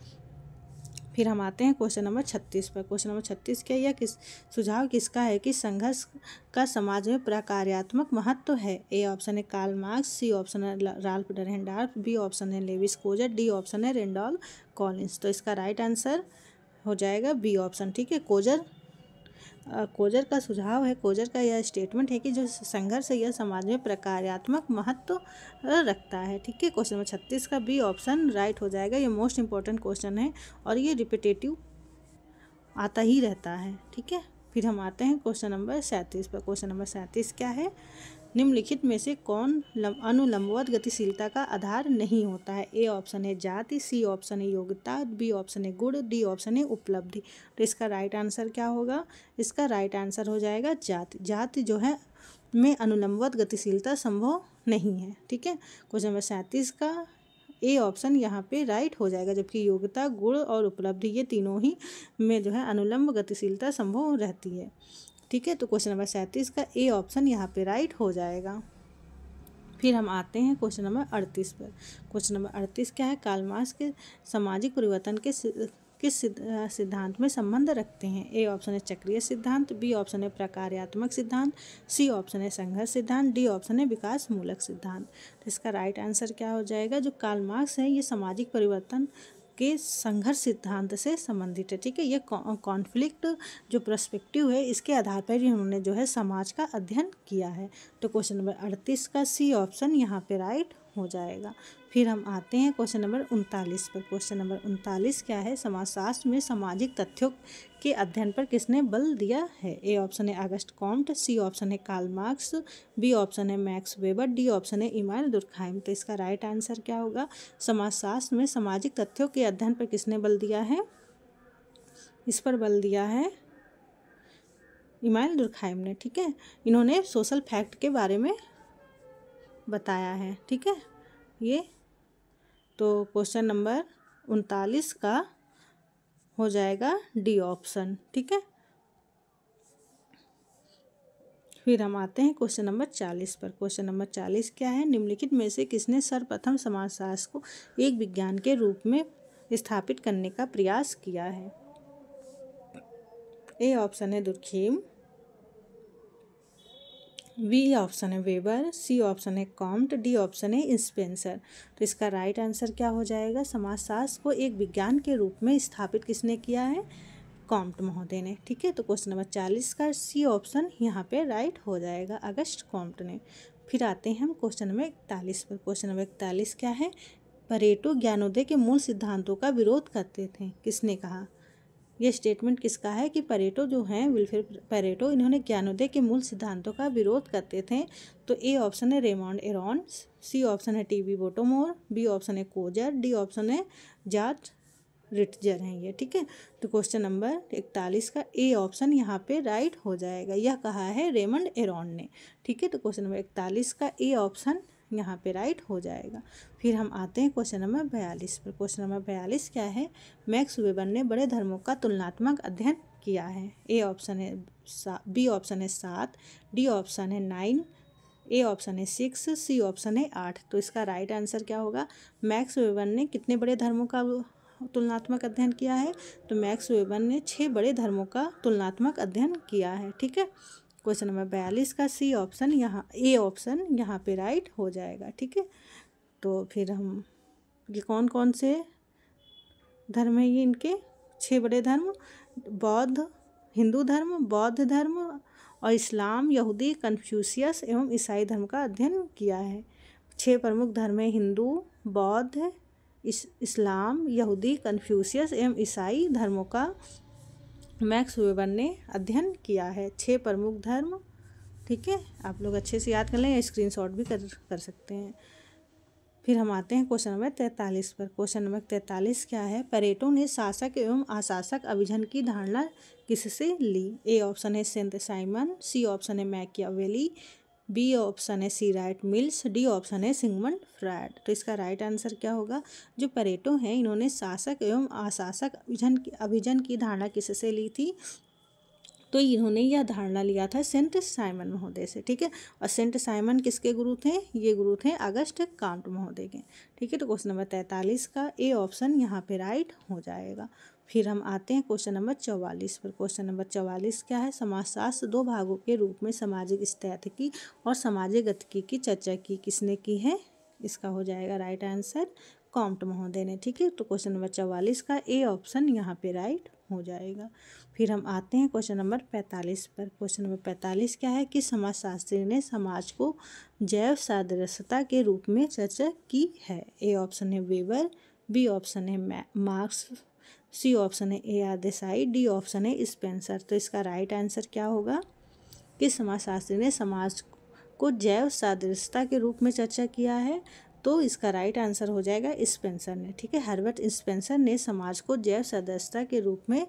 फिर हम आते हैं क्वेश्चन नंबर 36 पर। क्वेश्चन नंबर 36 क्या, यह सुझाव किसका है कि संघर्ष का समाज में प्रकार्यात्मक महत्व है। ए ऑप्शन है कार्ल मार्क्स। सी ऑप्शन है राल्फ डरहेंडार्फ। बी ऑप्शन है लेविस कोजर। डी ऑप्शन है रेंडॉल्फ कॉलिंस। तो इसका राइट आंसर हो जाएगा बी ऑप्शन। ठीक है, कोजर का सुझाव है, कोजर का यह स्टेटमेंट है कि जो संघर्ष है यह समाज में प्रकार्यात्मक महत्व रखता है। ठीक है, क्वेश्चन नंबर 36 का बी ऑप्शन राइट हो जाएगा। ये मोस्ट इंपॉर्टेंट क्वेश्चन है और ये रिपीटेटिव आता ही रहता है। ठीक है, फिर हम आते हैं क्वेश्चन नंबर 37 पर। क्वेश्चन नंबर 37 क्या है, निम्नलिखित में से कौन अनुलंबवत गतिशीलता का आधार नहीं होता है। ए ऑप्शन है जाति। सी ऑप्शन है योग्यता। बी ऑप्शन है गुण। डी ऑप्शन है उपलब्धि। तो इसका राइट आंसर क्या होगा, इसका राइट आंसर हो जाएगा जाति। जाति जो है में अनुलंबवत गतिशीलता संभव नहीं है। ठीक है, क्वेश्चन नंबर 37 का ए ऑप्शन यहाँ पे राइट हो जाएगा, जबकि योग्यता, गुण और उपलब्धि ये तीनों ही में जो है अनुलंब गतिशीलता संभव रहती है। ठीक है, तो क्वेश्चन नंबर 37 का ए ऑप्शन यहाँ पे राइट हो जाएगा। फिर हम आते हैं क्वेश्चन नंबर 38 पर। क्वेश्चन नंबर 38 क्या है, कार्ल मार्क्स के सामाजिक परिवर्तन के किस सिद्धांत में संबंध रखते हैं। ए ऑप्शन है चक्रीय सिद्धांत। बी ऑप्शन है प्रकार्यात्मक सिद्धांत। सी ऑप्शन है संघर्ष सिद्धांत। डी ऑप्शन है विकास मूलक सिद्धांत। तो इसका राइट आंसर क्या हो जाएगा, जो कार्ल मार्क्स है ये सामाजिक परिवर्तन के संघर्ष सिद्धांत से संबंधित है। ठीक है, ये कॉन्फ्लिक्ट जो पर्सपेक्टिव है इसके आधार पर ही उन्होंने जो है समाज का अध्ययन किया है। तो क्वेश्चन नंबर 38 का सी ऑप्शन यहाँ पे राइट हो जाएगा। फिर हम आते हैं क्वेश्चन नंबर 39 पर। क्वेश्चन नंबर 39 क्या है, समाजशास्त्र में सामाजिक तथ्यों के अध्ययन पर किसने बल दिया है। ए ऑप्शन है अगस्ट कॉम्ट, सी ऑप्शन है कार्ल मार्क्स, बी ऑप्शन है मैक्स वेबर, डी ऑप्शन है इमानुएल दुर्कहाइम। तो इसका राइट आंसर क्या होगा, समाजशास्त्र में सामाजिक तथ्यों के अध्ययन पर किसने बल दिया है, इस पर बल दिया है इमानुएल दुर्कहाइम ने। ठीक है, इन्होंने सोशल फैक्ट के बारे में बताया है। ठीक है, ये तो क्वेश्चन नंबर 39 का हो जाएगा डी ऑप्शन। ठीक है, फिर हम आते हैं क्वेश्चन नंबर 40 पर। क्वेश्चन नंबर 40 क्या है, निम्नलिखित में से किसने सर्वप्रथम समाजशास्त्र को एक विज्ञान के रूप में स्थापित करने का प्रयास किया है। ए ऑप्शन है दुर्कheim, बी ऑप्शन है वेबर, सी ऑप्शन है कॉम्ट, डी ऑप्शन है स्पेंसर। तो इसका राइट आंसर क्या हो जाएगा, समाजशास्त्र को एक विज्ञान के रूप में स्थापित किसने किया है, कॉम्ट महोदय ने। ठीक है, तो क्वेश्चन नंबर 40 का सी ऑप्शन यहाँ पे राइट हो जाएगा, अगस्ट कॉम्ट ने। फिर आते हैं हम क्वेश्चन नंबर 41 पर। क्वेश्चन नंबर 41 क्या है, परेटो ज्ञानोदय के मूल सिद्धांतों का विरोध करते थे, किसने कहा। ये स्टेटमेंट किसका है कि परेटो जो हैं विल्फ्रेड परेटो, इन्होंने ज्ञानोदय के मूल सिद्धांतों का विरोध करते थे। तो ए ऑप्शन है रेमंड एरोन, सी ऑप्शन है टीबी बोटोमोर, बी ऑप्शन है कोजर, डी ऑप्शन है जॉर्ज रिटजर हैं ये। ठीक है, तो क्वेश्चन नंबर 41 का ए ऑप्शन यहाँ पे राइट हो जाएगा, यह कहा है रेमंड एरोन ने। ठीक है, तो क्वेश्चन नंबर 41 का ए ऑप्शन यहाँ पे राइट हो जाएगा। फिर हम आते हैं क्वेश्चन नंबर 42 पर। क्वेश्चन नंबर 42 क्या है, मैक्स वेबर ने बड़े धर्मों का तुलनात्मक अध्ययन किया है। ए ऑप्शन है बी ऑप्शन है 7, डी ऑप्शन है 9, ए ऑप्शन है 6, सी ऑप्शन है 8। तो इसका राइट आंसर क्या होगा, मैक्स वेबर ने कितने बड़े धर्मों का तुलनात्मक अध्ययन किया है, तो मैक्स वेबर ने 6 बड़े धर्मों का तुलनात्मक अध्ययन किया है। ठीक है, क्वेश्चन नंबर 42 का सी ऑप्शन यहाँ ए ऑप्शन यहाँ पे राइट हो जाएगा। ठीक है, तो फिर हम ये कौन कौन से धर्म है, ये इनके 6 बड़े धर्म, बौद्ध हिंदू धर्म, बौद्ध धर्म और इस्लाम, यहूदी, कन्फ्यूशियस एवं ईसाई धर्म का अध्ययन किया है। 6 प्रमुख धर्म है हिंदू, बौद्ध, इस्लाम, यहूदी, कन्फ्यूशियस एवं ईसाई धर्मों का मैक्स वेबर ने अध्ययन किया है। 6 प्रमुख धर्म। ठीक है, आप लोग अच्छे से याद कर लें या स्क्रीनशॉट भी कर सकते हैं। फिर हम आते हैं क्वेश्चन नंबर 43 पर। क्वेश्चन नंबर 43 क्या है, परेटो ने शासक एवं अशासक अभिजन की धारणा किससे ली। ए ऑप्शन है सेंट साइमन, सी ऑप्शन है मैकियावेली, बी ऑप्शन है सी राइट मिल्स, डी ऑप्शन है सिगमंड फ्रॉयड। तो इसका राइट आंसर क्या होगा, जो परेटो हैं इन्होंने शासक एवं अशासक अभिजन की धारणा किससे ली थी, तो इन्होंने यह धारणा लिया था सेंट साइमन महोदय से। ठीक है, और सेंट साइमन किसके गुरु थे, ये गुरु थे अगस्ट कॉम्ट महोदय के। ठीक है, तो क्वेश्चन नंबर 43 का ए ऑप्शन यहाँ पे राइट हो जाएगा। फिर हम आते हैं क्वेश्चन नंबर 44 पर। क्वेश्चन नंबर 44 क्या है, समाजशास्त्र 2 भागों के रूप में सामाजिक स्थितिकी और सामाजिक गतिकी की चर्चा किसने की है, इसका हो जाएगा राइट आंसर कॉम्ट महोदय ने। ठीक है, तो क्वेश्चन नंबर 44 का ए ऑप्शन यहाँ पे राइट हो जाएगा। फिर हम आते हैं क्वेश्चन नंबर 45 पर। क्वेश्चन नंबर 45 क्या है कि समाजशास्त्री ने समाज को जैव सादृश्यता के रूप में चर्चा की है। ए ऑप्शन है वेबर, बी ऑप्शन है मार्क्स, सी ऑप्शन है A R Desai, D option है स्पेंसर। तो इसका राइट आंसर क्या होगा कि समाजशास्त्री ने समाज को जैव सादृश्यता के रूप में चर्चा किया है, तो इसका राइट आंसर हो जाएगा स्पेंसर ने। ठीक है, हर्बर्ट स्पेंसर ने समाज को जैव सादृश्यता के रूप में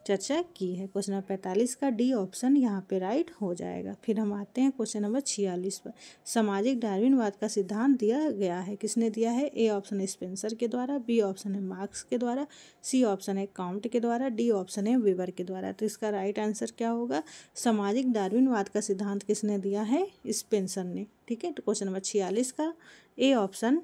चर्चा की है। क्वेश्चन नंबर 45 का डी ऑप्शन यहाँ पे राइट हो जाएगा। फिर हम आते हैं क्वेश्चन नंबर 46 पर। सामाजिक डार्विनवाद का सिद्धांत दिया गया है, किसने दिया है। ए ऑप्शन है स्पेंसर के द्वारा, बी ऑप्शन है मार्क्स के द्वारा, सी ऑप्शन है काउंट के द्वारा, डी ऑप्शन है वेबर के द्वारा। तो इसका राइट आंसर क्या होगा, सामाजिक डार्विनवाद का सिद्धांत किसने दिया है, स्पेंसर ने। ठीक है, तो क्वेश्चन नंबर 46 का ए ऑप्शन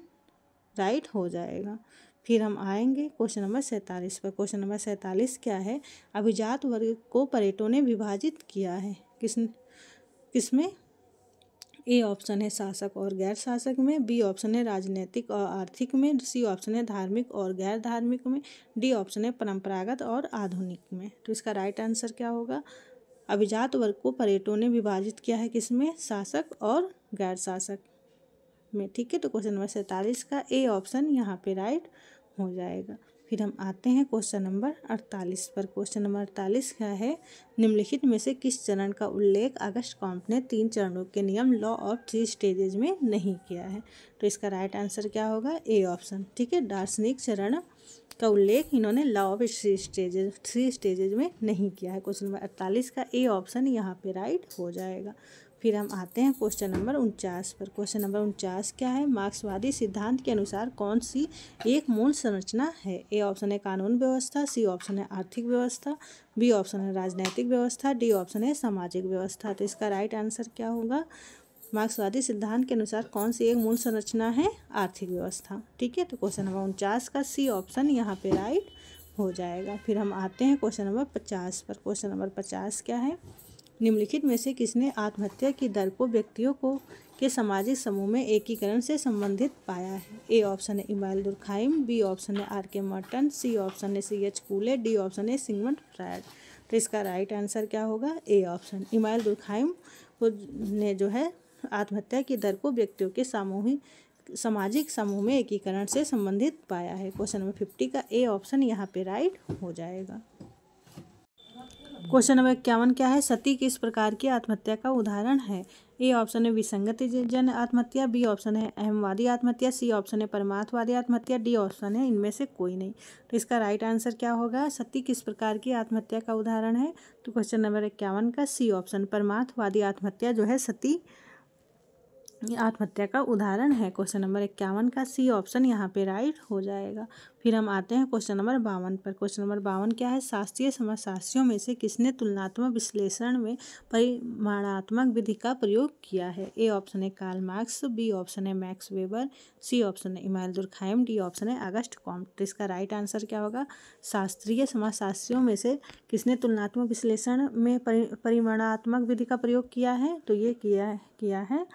राइट हो जाएगा। फिर हम आएंगे क्वेश्चन नंबर 47 पर। क्वेश्चन नंबर 47 क्या है, अभिजात वर्ग को परेटो ने विभाजित किया है, किसमें, ए ऑप्शन है शासक और गैर शासक में, बी ऑप्शन है राजनीतिक और आर्थिक में, सी ऑप्शन है धार्मिक और गैर धार्मिक में, डी ऑप्शन है परंपरागत और आधुनिक में। तो इसका राइट आंसर क्या होगा? अभिजात वर्ग को परेटो ने विभाजित किया है किसमें? शासक और गैर शासक में। ठीक है, तो क्वेश्चन नंबर 47 का ए ऑप्शन यहाँ पे राइट हो जाएगा। फिर हम आते हैं क्वेश्चन नंबर 48 पर। क्वेश्चन नंबर 48 क्या है? निम्नलिखित में से किस चरण का उल्लेख अगस्ट कॉम्ट ने 3 चरणों के नियम लॉ ऑफ 3 स्टेजेज में नहीं किया है? तो इसका राइट आंसर क्या होगा? A option. ठीक है, दार्शनिक चरण का उल्लेख इन्होंने लॉ ऑफ 3 स्टेजेज में नहीं किया है। क्वेश्चन नंबर 48 का ए ऑप्शन यहाँ पे राइट हो जाएगा। फिर हम आते हैं क्वेश्चन नंबर 49 पर। क्वेश्चन नंबर 49 क्या है? मार्क्सवादी सिद्धांत के अनुसार कौन सी एक मूल संरचना है? ए ऑप्शन है कानून व्यवस्था, सी ऑप्शन है आर्थिक व्यवस्था, बी ऑप्शन है राजनैतिक व्यवस्था, डी ऑप्शन है सामाजिक व्यवस्था। तो इसका राइट आंसर क्या होगा? मार्क्सवादी सिद्धांत के अनुसार कौन सी एक मूल संरचना है? आर्थिक व्यवस्था। ठीक है, तो क्वेश्चन नंबर 49 का सी ऑप्शन यहाँ पे राइट हो जाएगा। फिर हम आते हैं क्वेश्चन नंबर 50 पर। क्वेश्चन नंबर 50 क्या है? निम्नलिखित में से किसने आत्महत्या की दर को व्यक्तियों को के सामाजिक समूह में एकीकरण से संबंधित पाया है? ए ऑप्शन है इमाइल दुर्खाइम, बी ऑप्शन है R K Merton, C option है सी एच कूले, डी ऑप्शन है सिगमंड फ्रायड। तो इसका राइट आंसर क्या होगा? A option. इमाइल दुर्खाइम को ने जो है आत्महत्या की दर को व्यक्तियों के सामाजिक समूह में एकीकरण से संबंधित पाया है। क्वेश्चन नंबर 50 का ए ऑप्शन यहाँ पे राइट हो जाएगा। क्वेश्चन नंबर 51 क्या है? सती किस प्रकार की आत्महत्या का उदाहरण है? ए ऑप्शन है विसंगति जन आत्महत्या, बी ऑप्शन है अहमवादी आत्महत्या, सी ऑप्शन है परमार्थवादी आत्महत्या, डी ऑप्शन है इनमें से कोई नहीं। तो इसका राइट आंसर क्या होगा? सती किस प्रकार की आत्महत्या का उदाहरण है? तो क्वेश्चन नंबर 51 का सी ऑप्शन परमार्थवादी आत्महत्या जो है सती आत्महत्या का उदाहरण है। क्वेश्चन नंबर 51 का सी ऑप्शन यहाँ पे राइट हो जाएगा। फिर हम आते हैं क्वेश्चन नंबर 52 पर। क्वेश्चन नंबर 52 क्या है? शास्त्रीय समाजशास्त्रियों में से किसने तुलनात्मक विश्लेषण में परिमाणात्मक विधि का प्रयोग किया है? ए ऑप्शन है कार्ल मार्क्स, बी ऑप्शन है मैक्स वेबर, सी ऑप्शन है इमाइल दुर्खाइम, डी ऑप्शन है अगस्ट कॉम्ट। तो इसका राइट आंसर क्या होगा? शास्त्रीय समाजशास्त्रियों में से किसने तुलनात्मक विश्लेषण में परिमाणात्मक विधि का प्रयोग किया है? तो ये किया है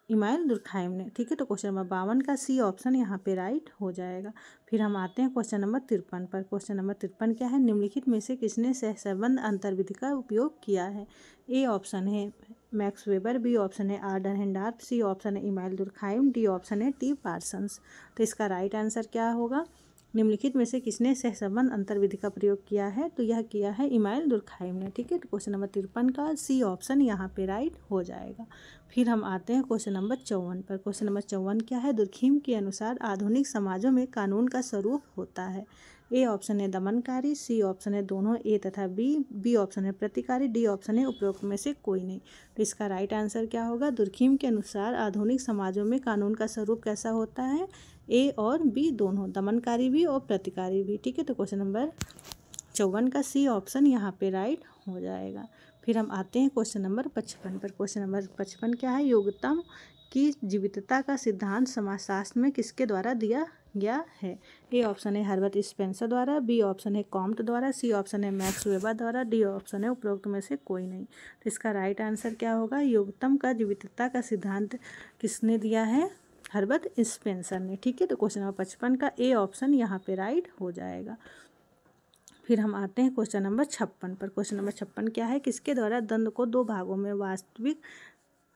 इमाइल दुर्खाइम ने। ठीक है, तो क्वेश्चन नंबर 52 का सी ऑप्शन यहाँ पे राइट हो जाएगा। फिर हम आते हैं क्वेश्चन नंबर 53 पर। क्वेश्चन नंबर 53 क्या है? निम्नलिखित में से किसने सहसंबंध अंतर्विधि का उपयोग किया है? ए ऑप्शन है मैक्स वेबर, बी ऑप्शन है आर डरहेंडार्फ, सी ऑप्शन है इमाइल दुर्खाइम, डी ऑप्शन है टी पार्सन्स। तो इसका राइट आंसर क्या होगा? निम्नलिखित में से किसने सहसंबंध अंतर्विधि का प्रयोग किया है? तो यह किया है इमाइल दुर्खाइम ने। ठीक है, तो क्वेश्चन नंबर 53 का सी ऑप्शन यहाँ पे राइट हो जाएगा। फिर हम आते हैं क्वेश्चन नंबर 54 पर। क्वेश्चन नंबर 54 क्या है? दुर्खीम के अनुसार आधुनिक समाजों में कानून का स्वरूप होता है। ए ऑप्शन है दमनकारी, सी ऑप्शन है दोनों ए तथा बी ऑप्शन है प्रतिकारी, डी ऑप्शन है उपरोक्त में से कोई नहीं। तो इसका राइट आंसर क्या होगा? दुर्खीम के अनुसार आधुनिक समाजों में कानून का स्वरूप कैसा होता है? ए और बी दोनों, दमनकारी भी और प्रतिकारी भी। ठीक है, तो क्वेश्चन नंबर 54 का सी ऑप्शन यहाँ पे राइट हो जाएगा। फिर हम आते हैं क्वेश्चन नंबर 55 पर। क्वेश्चन नंबर 55 क्या है? योग्यता की जीवितता का सिद्धांत समाजशास्त्र में किसके द्वारा दिया गया है? ए ऑप्शन है हर्बर्ट स्पेंसर द्वारा, बी ऑप्शन है कॉम्ट द्वारा, सी ऑप्शन है मैक्स वेबर द्वारा, डी ऑप्शन है उपरोक्त में से कोई नहीं। तो इसका राइट आंसर क्या होगा? योग्यता का जीवितता का सिद्धांत किसने दिया है? हर्बर्ट स्पेंसर ने। ठीक है, तो क्वेश्चन नंबर 55 का ए ऑप्शन यहाँ पे राइट हो जाएगा। फिर हम आते हैं क्वेश्चन नंबर 56 पर। क्वेश्चन नंबर 56 क्या है? किसके द्वारा द्वंद्व को 2 भागों में वास्तविक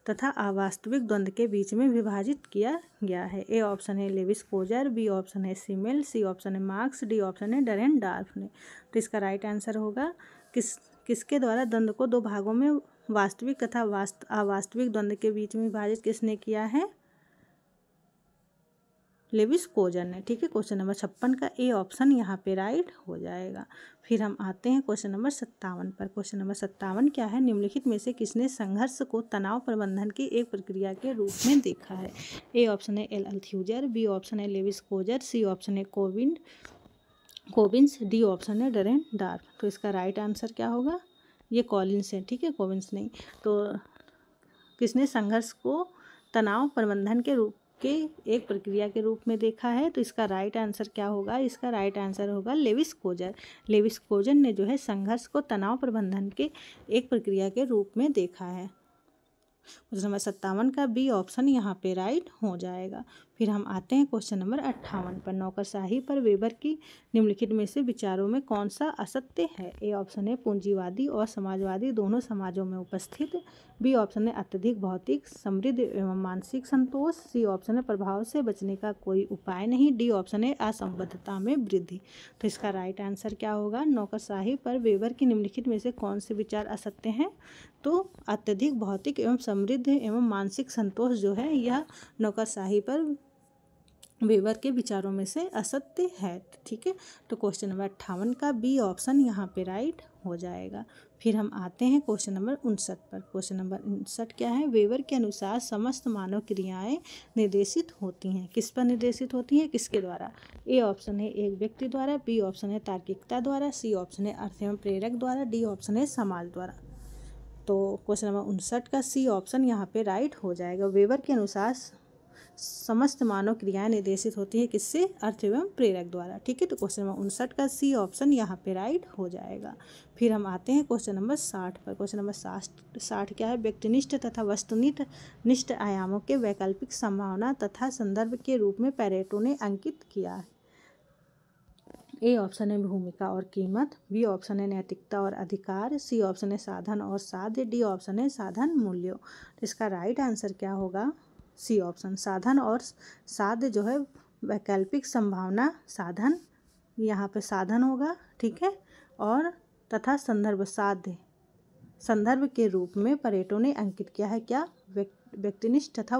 तथा अवास्तविक द्वंद्व के बीच में विभाजित किया गया है? ए ऑप्शन है लेविस कोजर, बी ऑप्शन है सिमेल, सी ऑप्शन है मार्क्स, डी ऑप्शन है डरहेंडार्फ ने। तो इसका राइट आंसर होगा किसके द्वारा द्वंद्व को 2 भागों में वास्तविक तथा अवास्तविक द्वंद्व के बीच में विभाजित किसने किया है? लेविस कोजर ने। ठीक है, क्वेश्चन नंबर 56 का ए ऑप्शन यहाँ पे राइट हो जाएगा। फिर हम आते हैं क्वेश्चन नंबर 57 पर। क्वेश्चन नंबर 57 क्या है? निम्नलिखित में से किसने संघर्ष को तनाव प्रबंधन की एक प्रक्रिया के रूप में देखा है? ए ऑप्शन है एल अल्थ्यूजर, बी ऑप्शन है लेविस कोजर, सी ऑप्शन है कोबिन्स, डी ऑप्शन है डरहेंडार्फ। तो इसका राइट आंसर क्या होगा? ये कॉलिन्स है। ठीक है, कोबिन्स नहीं। तो किसने संघर्ष को तनाव प्रबंधन के एक प्रक्रिया के रूप में देखा है? तो इसका राइट आंसर क्या होगा? इसका राइट आंसर होगा लेविस कोजर। लेविस कोजर ने जो है संघर्ष को तनाव प्रबंधन के एक प्रक्रिया के रूप में देखा है। क्वेश्चन नंबर 57 का बी ऑप्शन यहाँ पे राइट हो जाएगा। फिर हम आते हैं क्वेश्चन नंबर 58 पर। नौकरशाही पर वेबर की निम्नलिखित में से विचारों में कौन सा असत्य है? ए ऑप्शन है पूंजीवादी और समाजवादी दोनों समाजों में उपस्थित। बी ऑप्शन है अत्यधिक भौतिक समृद्धि एवं मानसिक संतोष। सी ऑप्शन है प्रभाव से बचने का कोई उपाय नहीं। डी ऑप्शन है असंबद्धता में वृद्धि। तो इसका राइट आंसर क्या होगा? नौकरशाही पर वेबर की निम्नलिखित में से कौन से विचार असत्य हैं? तो अत्यधिक भौतिक एवं समृद्ध एवं मानसिक संतोष जो है यह नौकरशाही पर वेबर के विचारों में से असत्य है। ठीक है, तो क्वेश्चन नंबर 58 का बी ऑप्शन यहाँ पे राइट हो जाएगा। फिर हम आते हैं क्वेश्चन नंबर 59 पर। क्वेश्चन नंबर 59 क्या है? वेबर के अनुसार समस्त मानव क्रियाएं निर्देशित होती हैं। किस पर निर्देशित होती हैं? किसके द्वारा? ए ऑप्शन है एक व्यक्ति द्वारा। बी ऑप्शन है तार्किकता द्वारा। सी ऑप्शन है अर्थ एवं प्रेरक द्वारा। डी ऑप्शन है समाज द्वारा। तो क्वेश्चन नंबर 59 का सी ऑप्शन यहाँ पे राइट हो जाएगा। वेबर के अनुसार समस्त मानव क्रियाएं निर्देशित होती है किससे? अर्थ एवं प्रेरक द्वारा। ठीक है, तो क्वेश्चन नंबर 59 का सी ऑप्शन यहाँ पे राइट हो जाएगा। फिर हम आते हैं क्वेश्चन नंबर 60 पर। क्वेश्चन नंबर 60 क्या है? व्यक्तिनिष्ठ तथा वस्तुनिष्ठ आयामों के वैकल्पिक संभावना तथा संदर्भ के रूप में पेरेटो ने अंकित किया है। ए ऑप्शन है भूमिका और कीमत। बी ऑप्शन है नैतिकता और अधिकार। सी ऑप्शन है साधन और साध्य। डी ऑप्शन है साधन मूल्यों। तो इसका राइट आंसर क्या होगा? सी ऑप्शन साधन और साध्य जो है वैकल्पिक संभावना साधन, यहाँ पे साधन होगा। ठीक है, और तथा संदर्भ साध्य संदर्भ के रूप में पेरेटो ने अंकित किया है। क्या? व्यक्तिनिष्ठ तथा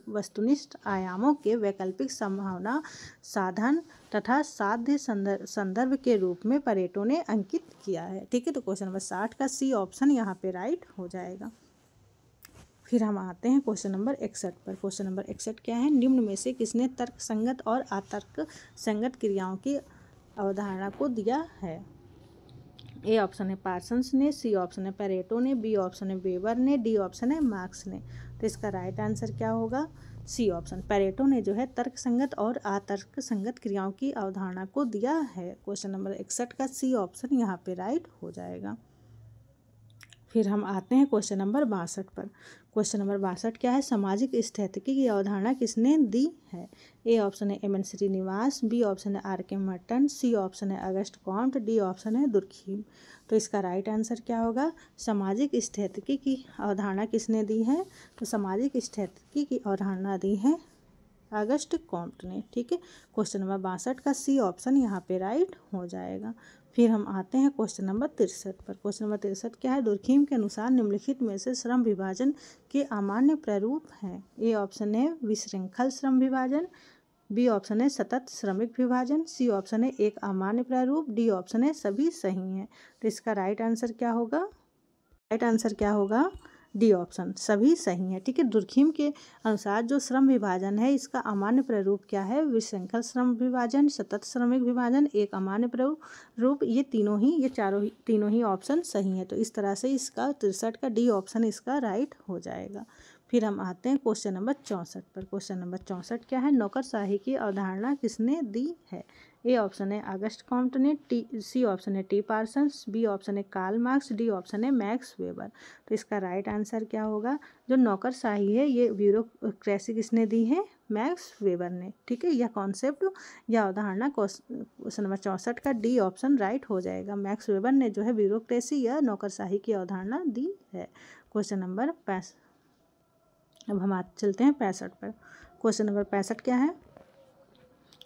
वस्तुनिष्ठ आयामों के वैकल्पिक संभावना साधन तथा साध्य संदर्भ के रूप में पेरेटो ने अंकित किया है। ठीक है, तो क्वेश्चन नंबर 60 का सी ऑप्शन यहाँ पे राइट हो जाएगा। फिर हम आते हैं क्वेश्चन नंबर 61 पर। क्वेश्चन नंबर 61 क्या है? निम्न में से किसने तर्क संगत और अतर्क संगत क्रियाओं की अवधारणा को दिया है? ए ऑप्शन है पार्सन्स ने। सी ऑप्शन है पेरेटो ने। बी ऑप्शन है वेबर ने। डी ऑप्शन है मार्क्स ने। तो इसका राइट आंसर क्या होगा? सी ऑप्शन पेरेटो ने जो है तर्क संगत और अतर्क संगत क्रियाओं की अवधारणा को दिया है। क्वेश्चन नंबर 61 का सी ऑप्शन यहाँ पे राइट हो जाएगा। फिर हम आते हैं क्वेश्चन नंबर 62 पर। क्वेश्चन नंबर 62 क्या है? सामाजिक स्थितिकी की अवधारणा किसने दी है? ए ऑप्शन है M N Srinivas. B option है R K Merton. C option है अगस्ट कॉम्ट। डी ऑप्शन है दुर्खीम। तो इसका राइट आंसर क्या होगा? सामाजिक स्थितिकी की अवधारणा किसने दी है? तो सामाजिक स्थितिकी की अवधारणा दी है अगस्ट कॉम्ट ने। ठीक है, क्वेश्चन नंबर 62 का सी ऑप्शन यहाँ पे राइट हो जाएगा। फिर हम आते हैं क्वेश्चन नंबर 63 पर। क्वेश्चन नंबर 63 क्या है? दुर्खीम के अनुसार निम्नलिखित में से श्रम विभाजन के अमान्य प्रारूप हैं। ए ऑप्शन है विशृंखल श्रम विभाजन। बी ऑप्शन है सतत श्रमिक विभाजन। सी ऑप्शन है एक अमान्य प्रारूप। डी ऑप्शन है सभी सही हैं। तो इसका राइट आंसर क्या होगा? राइट आंसर क्या होगा? डी ऑप्शन सभी सही है। ठीक है, दुर्खीम के अनुसार जो श्रम विभाजन है इसका अमान्य प्रारूप क्या है? विशृंखल श्रम विभाजन, सतत श्रमिक विभाजन, एक अमान्य प्रारूप। ये तीनों ही ऑप्शन सही है। तो इस तरह से इसका 63 का डी ऑप्शन इसका राइट हो जाएगा। फिर हम आते हैं क्वेश्चन नंबर 64 पर। क्वेश्चन नंबर 64 क्या है? नौकरशाही की अवधारणा किसने दी है? ए ऑप्शन है अगस्ट कॉम्ट ने। सी ऑप्शन है टी पार्सन्स। बी ऑप्शन है कार्ल मार्क्स। डी ऑप्शन है मैक्स वेबर। तो इसका राइट आंसर क्या होगा? जो नौकरशाही है ये ब्यूरोक्रेसी किसने दी है? मैक्स वेबर ने। ठीक है, यह कॉन्सेप्ट या अवधारणा क्वेश्चन नंबर 64 का डी ऑप्शन राइट हो जाएगा। मैक्स वेबर ने जो है ब्यूरोक्रेसी या नौकरशाही की अवधारणा दी है। Question number 65। अब हम चलते हैं 65 पर। क्वेश्चन नंबर 65 क्या है?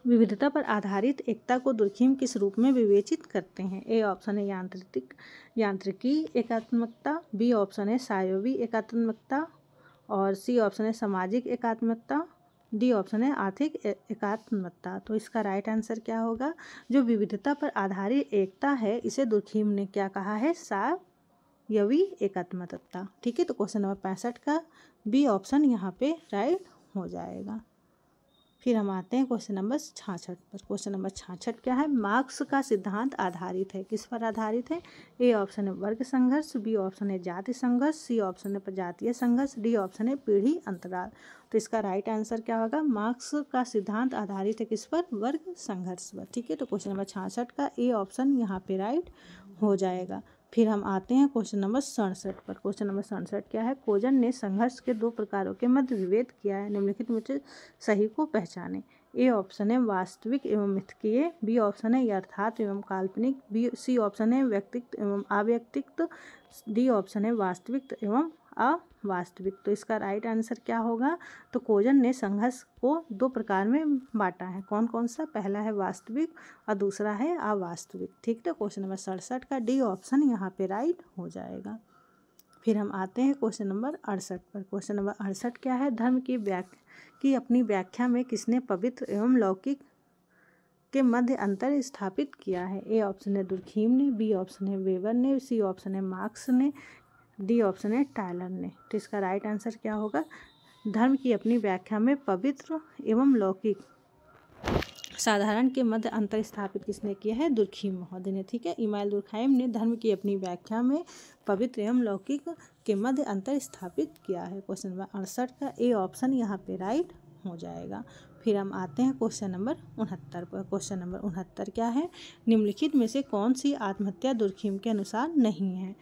विविधता पर आधारित एकता को दुर्खीम किस रूप में विवेचित करते हैं? ए ऑप्शन है यांत्रिकी एकात्मकता। बी ऑप्शन है सायवी एकात्मकता। और सी ऑप्शन है सामाजिक एकात्मकता। डी ऑप्शन है आर्थिक एकात्मकता। तो इसका राइट आंसर क्या होगा? जो विविधता पर आधारित एकता है इसे दुर्खीम ने क्या कहा है? सायवी एकात्मकता। ठीक है, तो क्वेश्चन नंबर 65 का बी ऑप्शन यहाँ पे राइट हो जाएगा। फिर हम आते हैं क्वेश्चन नंबर 66 पर। क्वेश्चन नंबर 66 क्या है? मार्क्स का सिद्धांत आधारित है। किस पर आधारित है? ए ऑप्शन है वर्ग संघर्ष। बी ऑप्शन है जाति संघर्ष। सी ऑप्शन है प्रजातीय संघर्ष। डी ऑप्शन है पीढ़ी अंतराल। तो इसका राइट आंसर क्या होगा? मार्क्स का सिद्धांत आधारित है किस पर? वर्ग संघर्ष पर। ठीक है, तो क्वेश्चन नंबर 66 का ए ऑप्शन यहाँ पे राइट हो जाएगा। फिर हम आते हैं क्वेश्चन नंबर 67 पर। क्वेश्चन नंबर 67 क्या है? कोजन ने संघर्ष के दो प्रकारों के मध्य विभेद किया है, निम्नलिखित में से सही को पहचाने। ए ऑप्शन है वास्तविक एवं मिथकीय, बी ऑप्शन है यथार्थ एवं काल्पनिक, सी ऑप्शन है व्यक्तित्व एवं अव्यक्तित्व, डी ऑप्शन है वास्तविक एवं अवास्तविक। तो इसका राइट आंसर क्या होगा? तो कोजन ने संघर्ष को दो प्रकार में बांटा है। कौन कौन सा? पहला है वास्तविक और दूसरा है अवास्तविक। ठीक है, क्वेश्चन नंबर 67 का डी ऑप्शन यहाँ पे राइट हो जाएगा। फिर हम आते हैं क्वेश्चन नंबर 68 पर। क्वेश्चन नंबर 68 क्या है? धर्म की अपनी व्याख्या में किसने पवित्र एवं लौकिक के मध्य अंतर स्थापित किया है? ए ऑप्शन है दुर्खीम ने, बी ऑप्शन है वेबर ने, सी ऑप्शन है मार्क्स ने, डी ऑप्शन है टायलर ने। तो इसका राइट आंसर क्या होगा? धर्म की अपनी व्याख्या में पवित्र एवं लौकिक साधारण के मध्य अंतर स्थापित किसने किया है? दुर्खीम महोदय ने। ठीक है, इमाइल दुर्खाइम ने धर्म की अपनी व्याख्या में पवित्र एवं लौकिक के मध्य अंतर स्थापित किया है। क्वेश्चन नंबर 68 का ए ऑप्शन यहाँ पे राइट हो जाएगा। फिर हम आते हैं क्वेश्चन नंबर 69 पर। क्वेश्चन नंबर 69 क्या है? निम्नलिखित में से कौन सी आत्महत्या दुर्खीम के अनुसार नहीं है?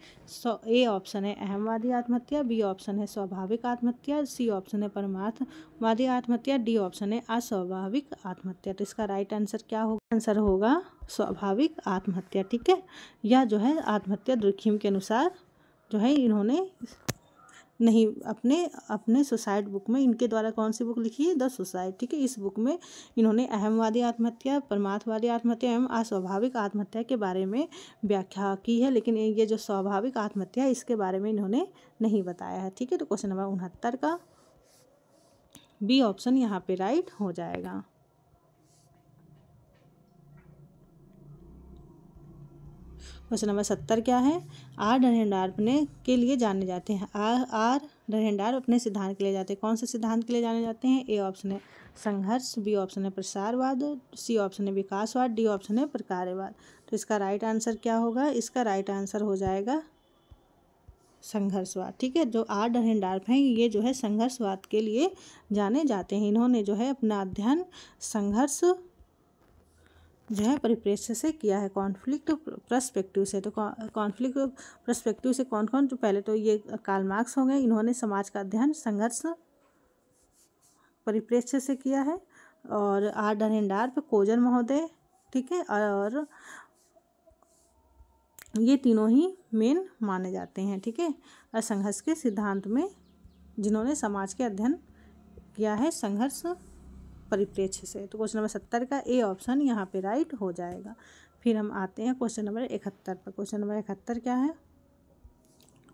ए ऑप्शन है अहमवादी आत्महत्या, बी ऑप्शन है स्वाभाविक आत्महत्या, सी ऑप्शन है परमार्थवादी आत्महत्या, डी ऑप्शन है अस्वाभाविक आत्महत्या। तो इसका राइट आंसर क्या होगा? आंसर होगा स्वाभाविक आत्महत्या। ठीक है, यह जो है आत्महत्या दुर्खीम के अनुसार जो है इन्होंने नहीं अपने सुसाइड बुक में, इनके द्वारा कौन सी बुक लिखी है? The suicide. ठीक है, इस बुक में इन्होंने अहमवादी आत्महत्या, परमार्थवादी आत्महत्या एवं अस्वाभाविक आत्महत्या के बारे में व्याख्या की है, लेकिन ये जो स्वाभाविक आत्महत्या है इसके बारे में इन्होंने नहीं बताया है। ठीक है, तो क्वेश्चन नंबर 69 का बी ऑप्शन यहाँ पे राइट हो जाएगा। क्वेश्चन नंबर 70 क्या है? आर डरहेंडार्फ के लिए जाने जाते हैं। आर डरहेंडार्फ अपने सिद्धांत के लिए जाते हैं। कौन से सिद्धांत के लिए जाने जाते हैं? ए ऑप्शन है संघर्ष, बी ऑप्शन है प्रसारवाद, सी ऑप्शन है विकासवाद, डी ऑप्शन है प्रकार्यवाद। तो इसका राइट आंसर क्या होगा? इसका राइट आंसर हो जाएगा संघर्षवाद। ठीक है, जो आर डरहेंडार्फ हैं ये जो है संघर्षवाद के लिए जाने जाते हैं। इन्होंने जो है अपना अध्ययन संघर्ष जो है परिप्रेक्ष्य से किया है, कॉन्फ्लिक्ट पर्सपेक्टिव से। तो कॉन्फ्लिक्ट पर्सपेक्टिव से कौन कौन? तो पहले तो ये कार्ल मार्क्स हो गए, इन्होंने समाज का अध्ययन संघर्ष परिप्रेक्ष्य से किया है। और आर डरहेंडार्फ, कोजन महोदय, ठीक है, और ये तीनों ही मेन माने जाते हैं। ठीक है, और संघर्ष के सिद्धांत में जिन्होंने समाज के अध्ययन किया है संघर्ष परिप्रेक्ष्य से। तो क्वेश्चन नंबर 70 का ए ऑप्शन यहाँ पे राइट हो जाएगा। फिर हम आते हैं क्वेश्चन नंबर 71 पर। क्वेश्चन नंबर 71 क्या है?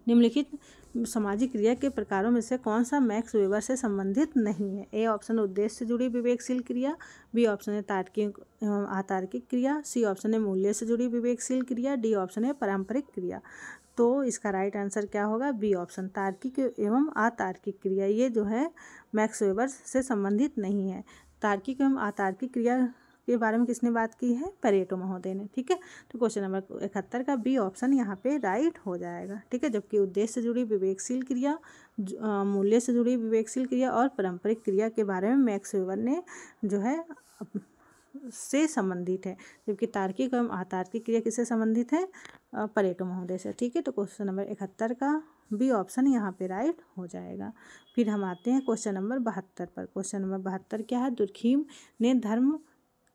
निम्नलिखित सामाजिक क्रिया के प्रकारों में से कौन सा मैक्स वेबर से संबंधित नहीं है? ए ऑप्शन उद्देश्य से जुड़ी विवेकशील क्रिया, बी ऑप्शन है तार्किक एवं अतार्किक क्रिया, सी ऑप्शन है मूल्य से जुड़ी विवेकशील क्रिया, डी ऑप्शन है पारंपरिक क्रिया। तो इसका राइट आंसर क्या होगा? बी ऑप्शन तार्किक एवं अतार्किक क्रिया। ये जो है मैक्स वेबर से संबंधित नहीं है। तार्किक एवं अतार्किक क्रिया के बारे में किसने बात की है? पेरेटो महोदय ने। ठीक है, तो क्वेश्चन नंबर 71 का बी ऑप्शन यहाँ पे राइट हो जाएगा। ठीक है, जबकि उद्देश्य से जुड़ी विवेकशील क्रिया, मूल्य से जुड़ी विवेकशील क्रिया और पारंपरिक क्रिया के बारे में मैक्स वेबर ने जो है से संबंधित है, जबकि तार्किक एवं अतार्किक क्रिया किससे संबंधित है? पेरेटो महोदय से। ठीक है, तो क्वेश्चन नंबर 71 का बी ऑप्शन यहाँ पे राइट हो जाएगा। फिर हम आते हैं क्वेश्चन नंबर 72 पर। क्वेश्चन नंबर 72 क्या है? दुर्खीम ने धर्म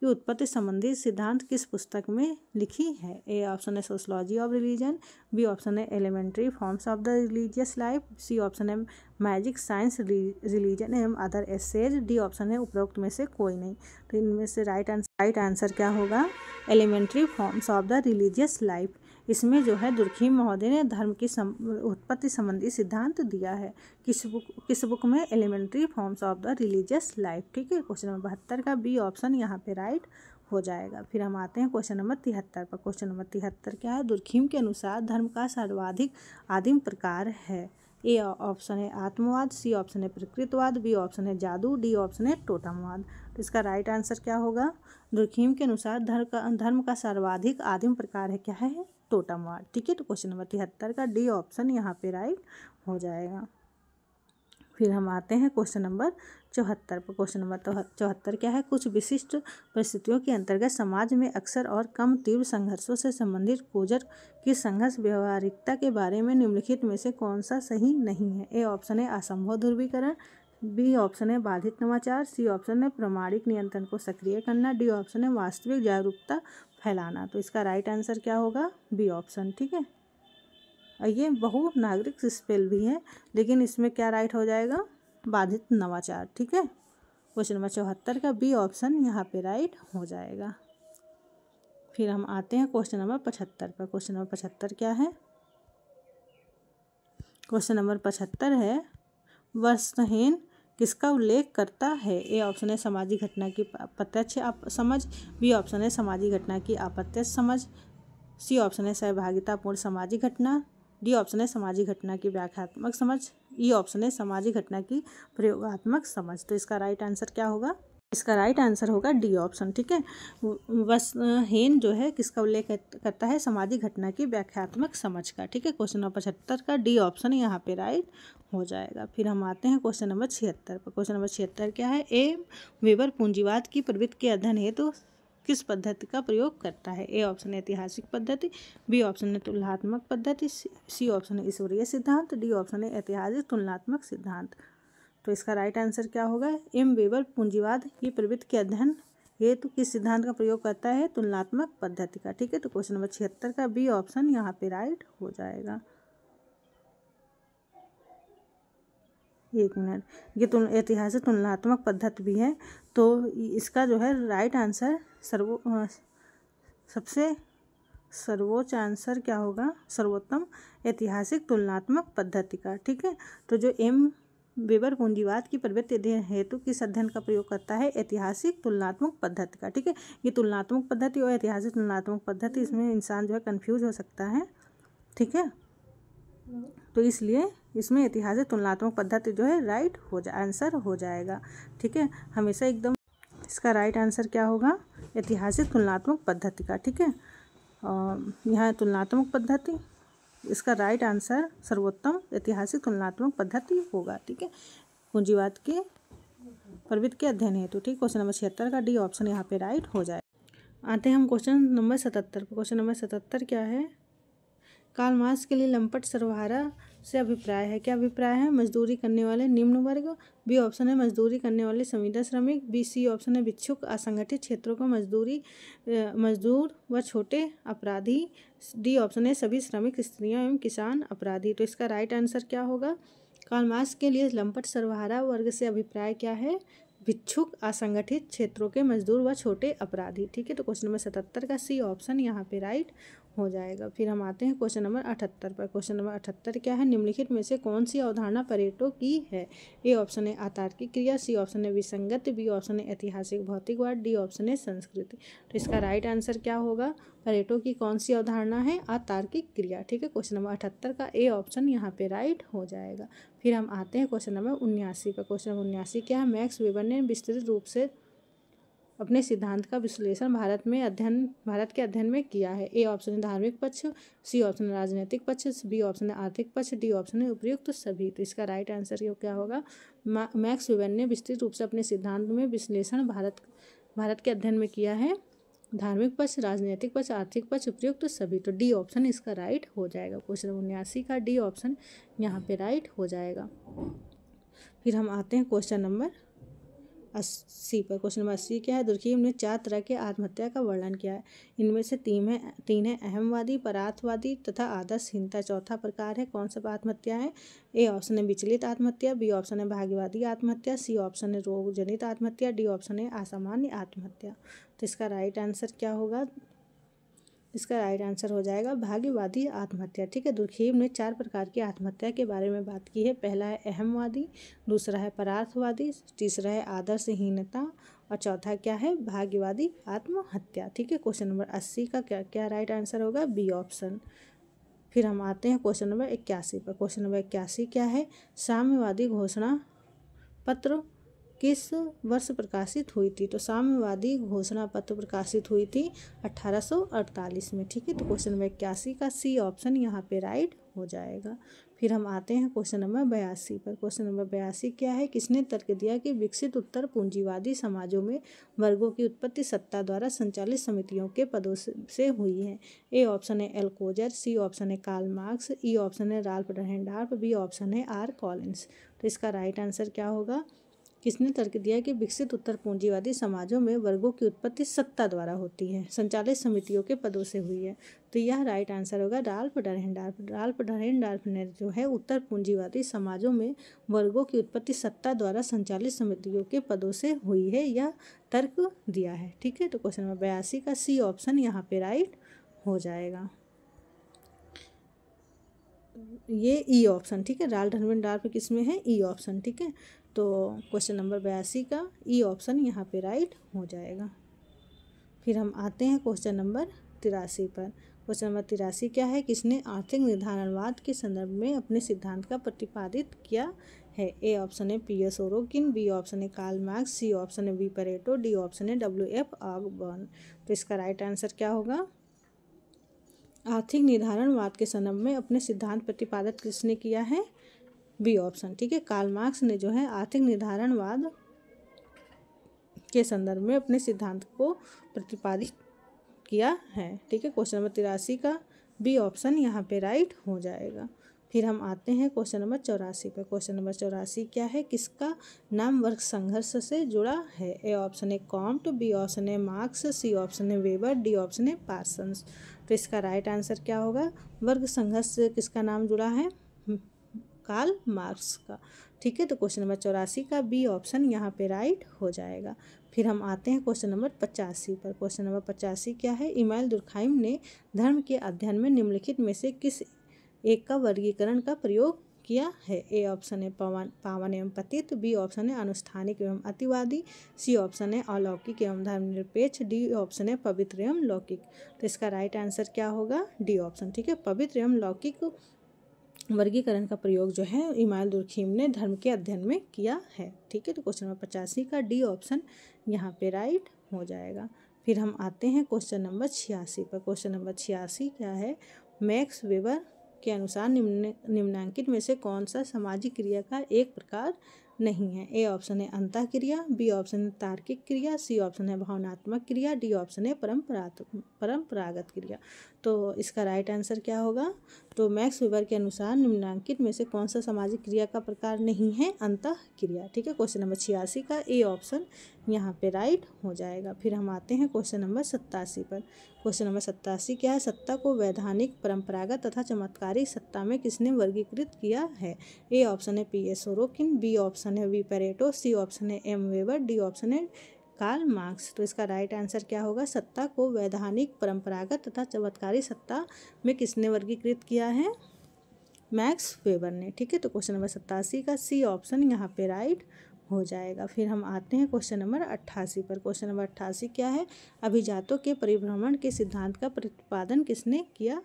की उत्पत्ति संबंधी सिद्धांत किस पुस्तक में लिखी है? ए ऑप्शन है sociology of religion, B option है elementary forms of the religious life, C option है मैजिक साइंस रिलीजन एवं अदर एसेज, डी ऑप्शन है उपरोक्त में से कोई नहीं। तो इनमें से राइट आंसर क्या होगा? Elementary forms of the religious life. इसमें जो है दुर्खीम महोदय ने धर्म की उत्पत्ति संबंधी सिद्धांत दिया है। किस बुक में? Elementary forms of the religious life. ठीक है, क्वेश्चन नंबर 72 का बी ऑप्शन यहाँ पे राइट हो जाएगा। फिर हम आते हैं क्वेश्चन नंबर 73 पर। क्वेश्चन नंबर 73 क्या है? दुर्खीम के अनुसार धर्म का सर्वाधिक आदिम प्रकार है। ए ऑप्शन है आत्मवाद, सी ऑप्शन है प्रकृतवाद, बी ऑप्शन है जादू, डी ऑप्शन है टोटमवाद। तो इसका राइट आंसर क्या होगा? दुर्खीम के अनुसार धर्म का सर्वाधिक आदिम प्रकार है क्या है? टोटमवाद। ठीक है, तो क्वेश्चन नंबर 73 का डी ऑप्शन यहाँ पे राइट हो जाएगा। फिर हम आते हैं क्वेश्चन नंबर 74 पर। क्वेश्चन नंबर 74 क्या है, कुछ विशिष्ट परिस्थितियों के अंतर्गत समाज में अक्सर और कम तीव्र संघर्षों से संबंधित कोजर की संघर्ष व्यवहारिकता के बारे में निम्नलिखित में से कौन सा सही नहीं है। ए ऑप्शन है असंभव ध्रुवीकरण, बी ऑप्शन है बाधित नवाचार, सी ऑप्शन है प्रामाणिक नियंत्रण को सक्रिय करना, डी ऑप्शन है वास्तविक जागरूकता फैलाना। तो इसका राइट आंसर क्या होगा, बी ऑप्शन। ठीक है, ये बहु नागरिक स्पेल भी है, लेकिन इसमें क्या राइट हो जाएगा, बाधित नवाचार। ठीक है, क्वेश्चन नंबर 74 का बी ऑप्शन यहाँ पे राइट हो जाएगा। फिर हम आते हैं क्वेश्चन नंबर 75 पर। क्वेश्चन नंबर 75 क्या है, क्वेश्चन नंबर 75 है वस्तुहीन किसका उल्लेख करता है। ए ऑप्शन है सामाजिक घटना की प्रत्यक्ष समझ, बी ऑप्शन है सामाजिक घटना की अप्रत्यक्ष समझ, सी ऑप्शन है सहभागितापूर्ण सामाजिक घटना, डी ऑप्शन है सामाजिक घटना की व्याख्यात्मक समझ, ई ऑप्शन है सामाजिक घटना की प्रयोगात्मक समझ। तो इसका राइट आंसर क्या होगा, इसका राइट आंसर होगा डी ऑप्शन। ठीक है, वस्तुहीन जो है किसका उल्लेख करता है, सामाजिक घटना की व्याख्यात्मक समझ का। ठीक है, क्वेश्चन नंबर 75 का डी ऑप्शन यहाँ पे राइट हो जाएगा। फिर हम आते हैं क्वेश्चन नंबर 76 पर। क्वेश्चन नंबर 76 क्या है, ए वेबर पूंजीवाद की प्रवृत्ति के अध्ययन हेतु किस पद्धति का प्रयोग करता है। ए ऑप्शन है ऐतिहासिक पद्धति, बी ऑप्शन है तुलनात्मक पद्धति, सी ऑप्शन है ईश्वरीय सिद्धांत, डी ऑप्शन है ऐतिहासिक तुलनात्मक सिद्धांत। तो इसका राइट आंसर क्या होगा, एम वेबर पूंजीवाद की प्रवृत्ति के अध्ययन हेतु किस सिद्धांत का प्रयोग करता है, तुलनात्मक पद्धति का। ठीक है, तो क्वेश्चन नंबर 76 का बी ऑप्शन यहाँ पे राइट हो जाएगा। एक मिनट, ये ऐतिहासिक तुलनात्मक पद्धति भी है, तो इसका जो है राइट आंसर सबसे सर्वोच्च आंसर क्या होगा, सर्वोत्तम ऐतिहासिक तुलनात्मक पद्धति का। ठीक है, तो जो एम वेबर पूंजीवाद की प्रवृत्ति अध्ययन हेतु किस अध्ययन का प्रयोग करता है, ऐतिहासिक तुलनात्मक पद्धति का। ठीक है, ये तुलनात्मक पद्धति और ऐतिहासिक तुलनात्मक पद्धति, इसमें इंसान जो है कंफ्यूज हो सकता है। ठीक है, तो इसलिए इसमें ऐतिहासिक तुलनात्मक पद्धति जो है राइट हो जाए, आंसर हो जाएगा। ठीक है, हमेशा एकदम इसका राइट आंसर क्या होगा, ऐतिहासिक तुलनात्मक पद्धति का। ठीक है, यहाँ तुलनात्मक पद्धति, इसका राइट आंसर सर्वोत्तम ऐतिहासिक तुलनात्मक पद्धति होगा। ठीक है, पूंजीवाद के प्रवृत्ति के अध्ययन हेतु। ठीक, क्वेश्चन नंबर 76 का डी ऑप्शन यहाँ पे राइट हो जाए। आते हैं हम क्वेश्चन नंबर 77 पर। क्वेश्चन नंबर 77 क्या है, कार्ल मार्क्स के लिए लंपट सर्वहारा से अभिप्राय है। क्या अभिप्राय है, मजदूरी करने वाले निम्न वर्ग, बी ऑप्शन है मजदूरी करने वाले संविदा श्रमिक, बी सी ऑप्शन है भिक्षुक असंगठित क्षेत्रों को मजदूर व छोटे अपराधी, डी ऑप्शन है सभी श्रमिक स्त्रियां एवं किसान अपराधी। तो इसका राइट आंसर क्या होगा, कार्ल मार्क्स के लिए लंपट सर्वहारा वर्ग से अभिप्राय क्या है, भिक्षुक असंगठित क्षेत्रों के मजदूर व छोटे अपराधी। ठीक है, तो क्वेश्चन नंबर 77 का सी ऑप्शन यहाँ पे राइट हो जाएगा। फिर हम आते हैं क्वेश्चन नंबर 78 पर। क्वेश्चन नंबर 78 क्या है, निम्नलिखित में से कौन सी अवधारणा परेटो की है। ए ऑप्शन है अतार्किक क्रिया, सी ऑप्शन है विसंगति, बी ऑप्शन है ऐतिहासिक भौतिकवाद, डी ऑप्शन है संस्कृति। तो इसका राइट आंसर क्या होगा, परेटो की कौन सी अवधारणा है, अतार्किक क्रिया। ठीक है, क्वेश्चन नंबर 78 का ए ऑप्शन यहाँ पे राइट हो जाएगा। फिर हम आते हैं क्वेश्चन नंबर 79 पर। क्वेश्चन नंबर 79 क्या है, मैक्स वेबर ने विस्तृत रूप से अपने सिद्धांत का विश्लेषण भारत के अध्ययन में किया है। ए ऑप्शन है धार्मिक पक्ष, सी ऑप्शन है राजनीतिक पक्ष, बी ऑप्शन है आर्थिक पक्ष, डी ऑप्शन है उपयुक्त सभी। तो इसका राइट आंसर क्या होगा, मैक्स वेबर ने विस्तृत रूप से अपने सिद्धांत में विश्लेषण भारत के अध्ययन में किया है, धार्मिक पक्ष, राजनीतिक पक्ष, आर्थिक पक्ष, उपयुक्त सभी। तो डी ऑप्शन इसका राइट हो जाएगा। क्वेश्चन 79 का डी ऑप्शन यहाँ पे राइट हो जाएगा। फिर हम आते हैं क्वेश्चन नंबर 80 पर। क्वेश्चन नंबर 80 क्या है, दुर्खीम ने 4 तरह के आत्महत्या का वर्णन किया है। इनमें से 3 है अहमवादी, परार्थवादी तथा आदर्शहीनता। चौथा प्रकार है कौन सा आत्महत्या है। ए ऑप्शन है विचलित आत्महत्या, बी ऑप्शन है भाग्यवादी आत्महत्या, सी ऑप्शन है रोग जनित आत्महत्या, डी ऑप्शन है असामान्य आत्महत्या। तो इसका राइट आंसर क्या होगा, इसका राइट आंसर हो जाएगा भाग्यवादी आत्महत्या। ठीक है, दुर्खीम ने 4 प्रकार की आत्महत्या के बारे में बात की है। पहला है अहमवादी, दूसरा है परार्थवादी, तीसरा है आदर्शहीनता और चौथा क्या है, भाग्यवादी आत्महत्या। ठीक है, क्वेश्चन नंबर 80 का क्या राइट आंसर होगा, बी ऑप्शन। फिर हम आते हैं क्वेश्चन नंबर 81 पर। क्वेश्चन नंबर 81 क्या है, साम्यवादी घोषणा पत्र किस वर्ष प्रकाशित हुई थी। तो साम्यवादी घोषणा पत्र प्रकाशित हुई थी 1848 में। ठीक है, तो क्वेश्चन नंबर 81 का सी ऑप्शन यहाँ पे राइट हो जाएगा। फिर हम आते हैं क्वेश्चन नंबर 82 पर। क्वेश्चन नंबर 82 क्या है, किसने तर्क दिया कि विकसित उत्तर पूंजीवादी समाजों में वर्गों की उत्पत्ति सत्ता द्वारा संचालित समितियों के पदों से हुई है। ए ऑप्शन है एल्कोजर, सी ऑप्शन है कार्ल मार्क्स, ई ऑप्शन है राल्फ डहेंडार्फ, बी ऑप्शन है आर कॉलिंस। तो इसका राइट आंसर क्या होगा, किसने तर्क दिया कि विकसित उत्तर पूंजीवादी समाजों में वर्गों की उत्पत्ति सत्ता द्वारा होती है, संचालित समितियों के पदों से हुई है। तो यह राइट आंसर होगा राल्फ डरहेंडार्फ। राल्फ डरहेंडार्फ ने जो है उत्तर पूंजीवादी समाजों में वर्गों की उत्पत्ति सत्ता द्वारा संचालित समितियों के पदों से हुई है, यह तर्क दिया है। ठीक है, तो क्वेश्चन नंबर 82 का सी ऑप्शन यहाँ पे राइट हो जाएगा। ये ई ऑप्शन, ठीक है, राल्फ डरहेंडार्फ किस में है, ई ऑप्शन। ठीक है, तो क्वेश्चन नंबर 82 का ई ऑप्शन यहाँ पे राइट हो जाएगा। फिर हम आते हैं क्वेश्चन नंबर 83 पर। क्वेश्चन नंबर 83 क्या है, किसने आर्थिक निर्धारणवाद के संदर्भ में अपने सिद्धांत का प्रतिपादित किया है। ए ऑप्शन है P S Sorokin, B option है कार्ल मार्क्स, सी ऑप्शन है वी परेटो, डी ऑप्शन है डब्ल्यू.एफ. ऑसबॉर्न। तो इसका राइट आंसर क्या होगा, आर्थिक निर्धारणवाद के संदर्भ में अपने सिद्धांत प्रतिपादित किसने किया है, बी ऑप्शन। ठीक है, कार्ल मार्क्स ने जो है आर्थिक निर्धारणवाद के संदर्भ में अपने सिद्धांत को प्रतिपादित किया है। ठीक है, क्वेश्चन नंबर 83 का बी ऑप्शन यहाँ पे राइट हो जाएगा। फिर हम आते हैं क्वेश्चन नंबर 84 पे। क्वेश्चन नंबर 84 क्या है, किसका नाम वर्ग संघर्ष से जुड़ा है। ए ऑप्शन है कॉम्ट, बी ऑप्शन है मार्क्स, सी ऑप्शन है वेबर, डी ऑप्शन है पार्सन्स। तो इसका राइट आंसर क्या होगा, वर्ग संघर्ष से किसका नाम जुड़ा है, कार्ल मार्क्स का। ठीक है, तो क्वेश्चन नंबर 84 का बी ऑप्शन यहाँ पे राइट हो जाएगा। फिर हम आते हैं क्वेश्चन नंबर 85 पर। क्वेश्चन नंबर 85 क्या है, इमानुएल दुर्खाइम ने धर्म के अध्ययन में निम्नलिखित में से किस एक का वर्गीकरण का प्रयोग किया है। ए ऑप्शन है पावन एवं पतित, बी ऑप्शन है अनुष्ठानिक एवं अतिवादी, सी ऑप्शन है अलौकिक एवं धर्मनिरपेक्ष, डी ऑप्शन है पवित्र एवं लौकिक। तो इसका राइट आंसर क्या होगा, डी ऑप्शन। ठीक है, पवित्र एवं लौकिक वर्गीकरण का प्रयोग जो है इमानुएल दुर्खाइम ने धर्म के अध्ययन में किया है। ठीक है, तो क्वेश्चन नंबर 85 का डी ऑप्शन यहाँ पे राइट हो जाएगा। फिर हम आते हैं क्वेश्चन नंबर 86 पर। क्वेश्चन नंबर 86 क्या है, मैक्स वेबर के अनुसार निम्नलिखित में से कौन सा सामाजिक क्रिया का एक प्रकार नहीं है। ए ऑप्शन है अंतःक्रिया, बी ऑप्शन है तार्किक क्रिया, सी ऑप्शन है भावनात्मक क्रिया, डी ऑप्शन है परंपरागत क्रिया। तो इसका राइट आंसर क्या होगा, तो मैक्स वेबर के अनुसार निम्नलिखित में से कौन सा सामाजिक क्रिया का प्रकार नहीं है, अंतःक्रिया। ठीक है, क्वेश्चन नंबर 86 का ए ऑप्शन यहाँ पे राइट हो जाएगा। फिर हम आते हैं क्वेश्चन नंबर 87 पर। क्वेश्चन नंबर 87 क्या है, सत्ता को वैधानिक, परंपरागत तथा चमत्कारिक सत्ता में किसने वर्गीकृत किया है। ए ऑप्शन है P S Sorokin, B option है वी परेटो, सी ऑप्शन है एम वेबर, डी ऑप्शन है कार्ल मार्क्स। तो इसका राइट आंसर क्या होगा, सत्ता को वैधानिक, परंपरागत तथा चमत्कारी सत्ता में किसने वर्गीकृत किया है, मैक्स वेबर ने। ठीक है, तो क्वेश्चन नंबर 87 का सी ऑप्शन यहाँ पे राइट हो जाएगा। फिर हम आते हैं क्वेश्चन नंबर 88 पर। क्वेश्चन नंबर 88 क्या है, अभिजातों के परिभ्रमण के सिद्धांत का प्रतिपादन किसने किया।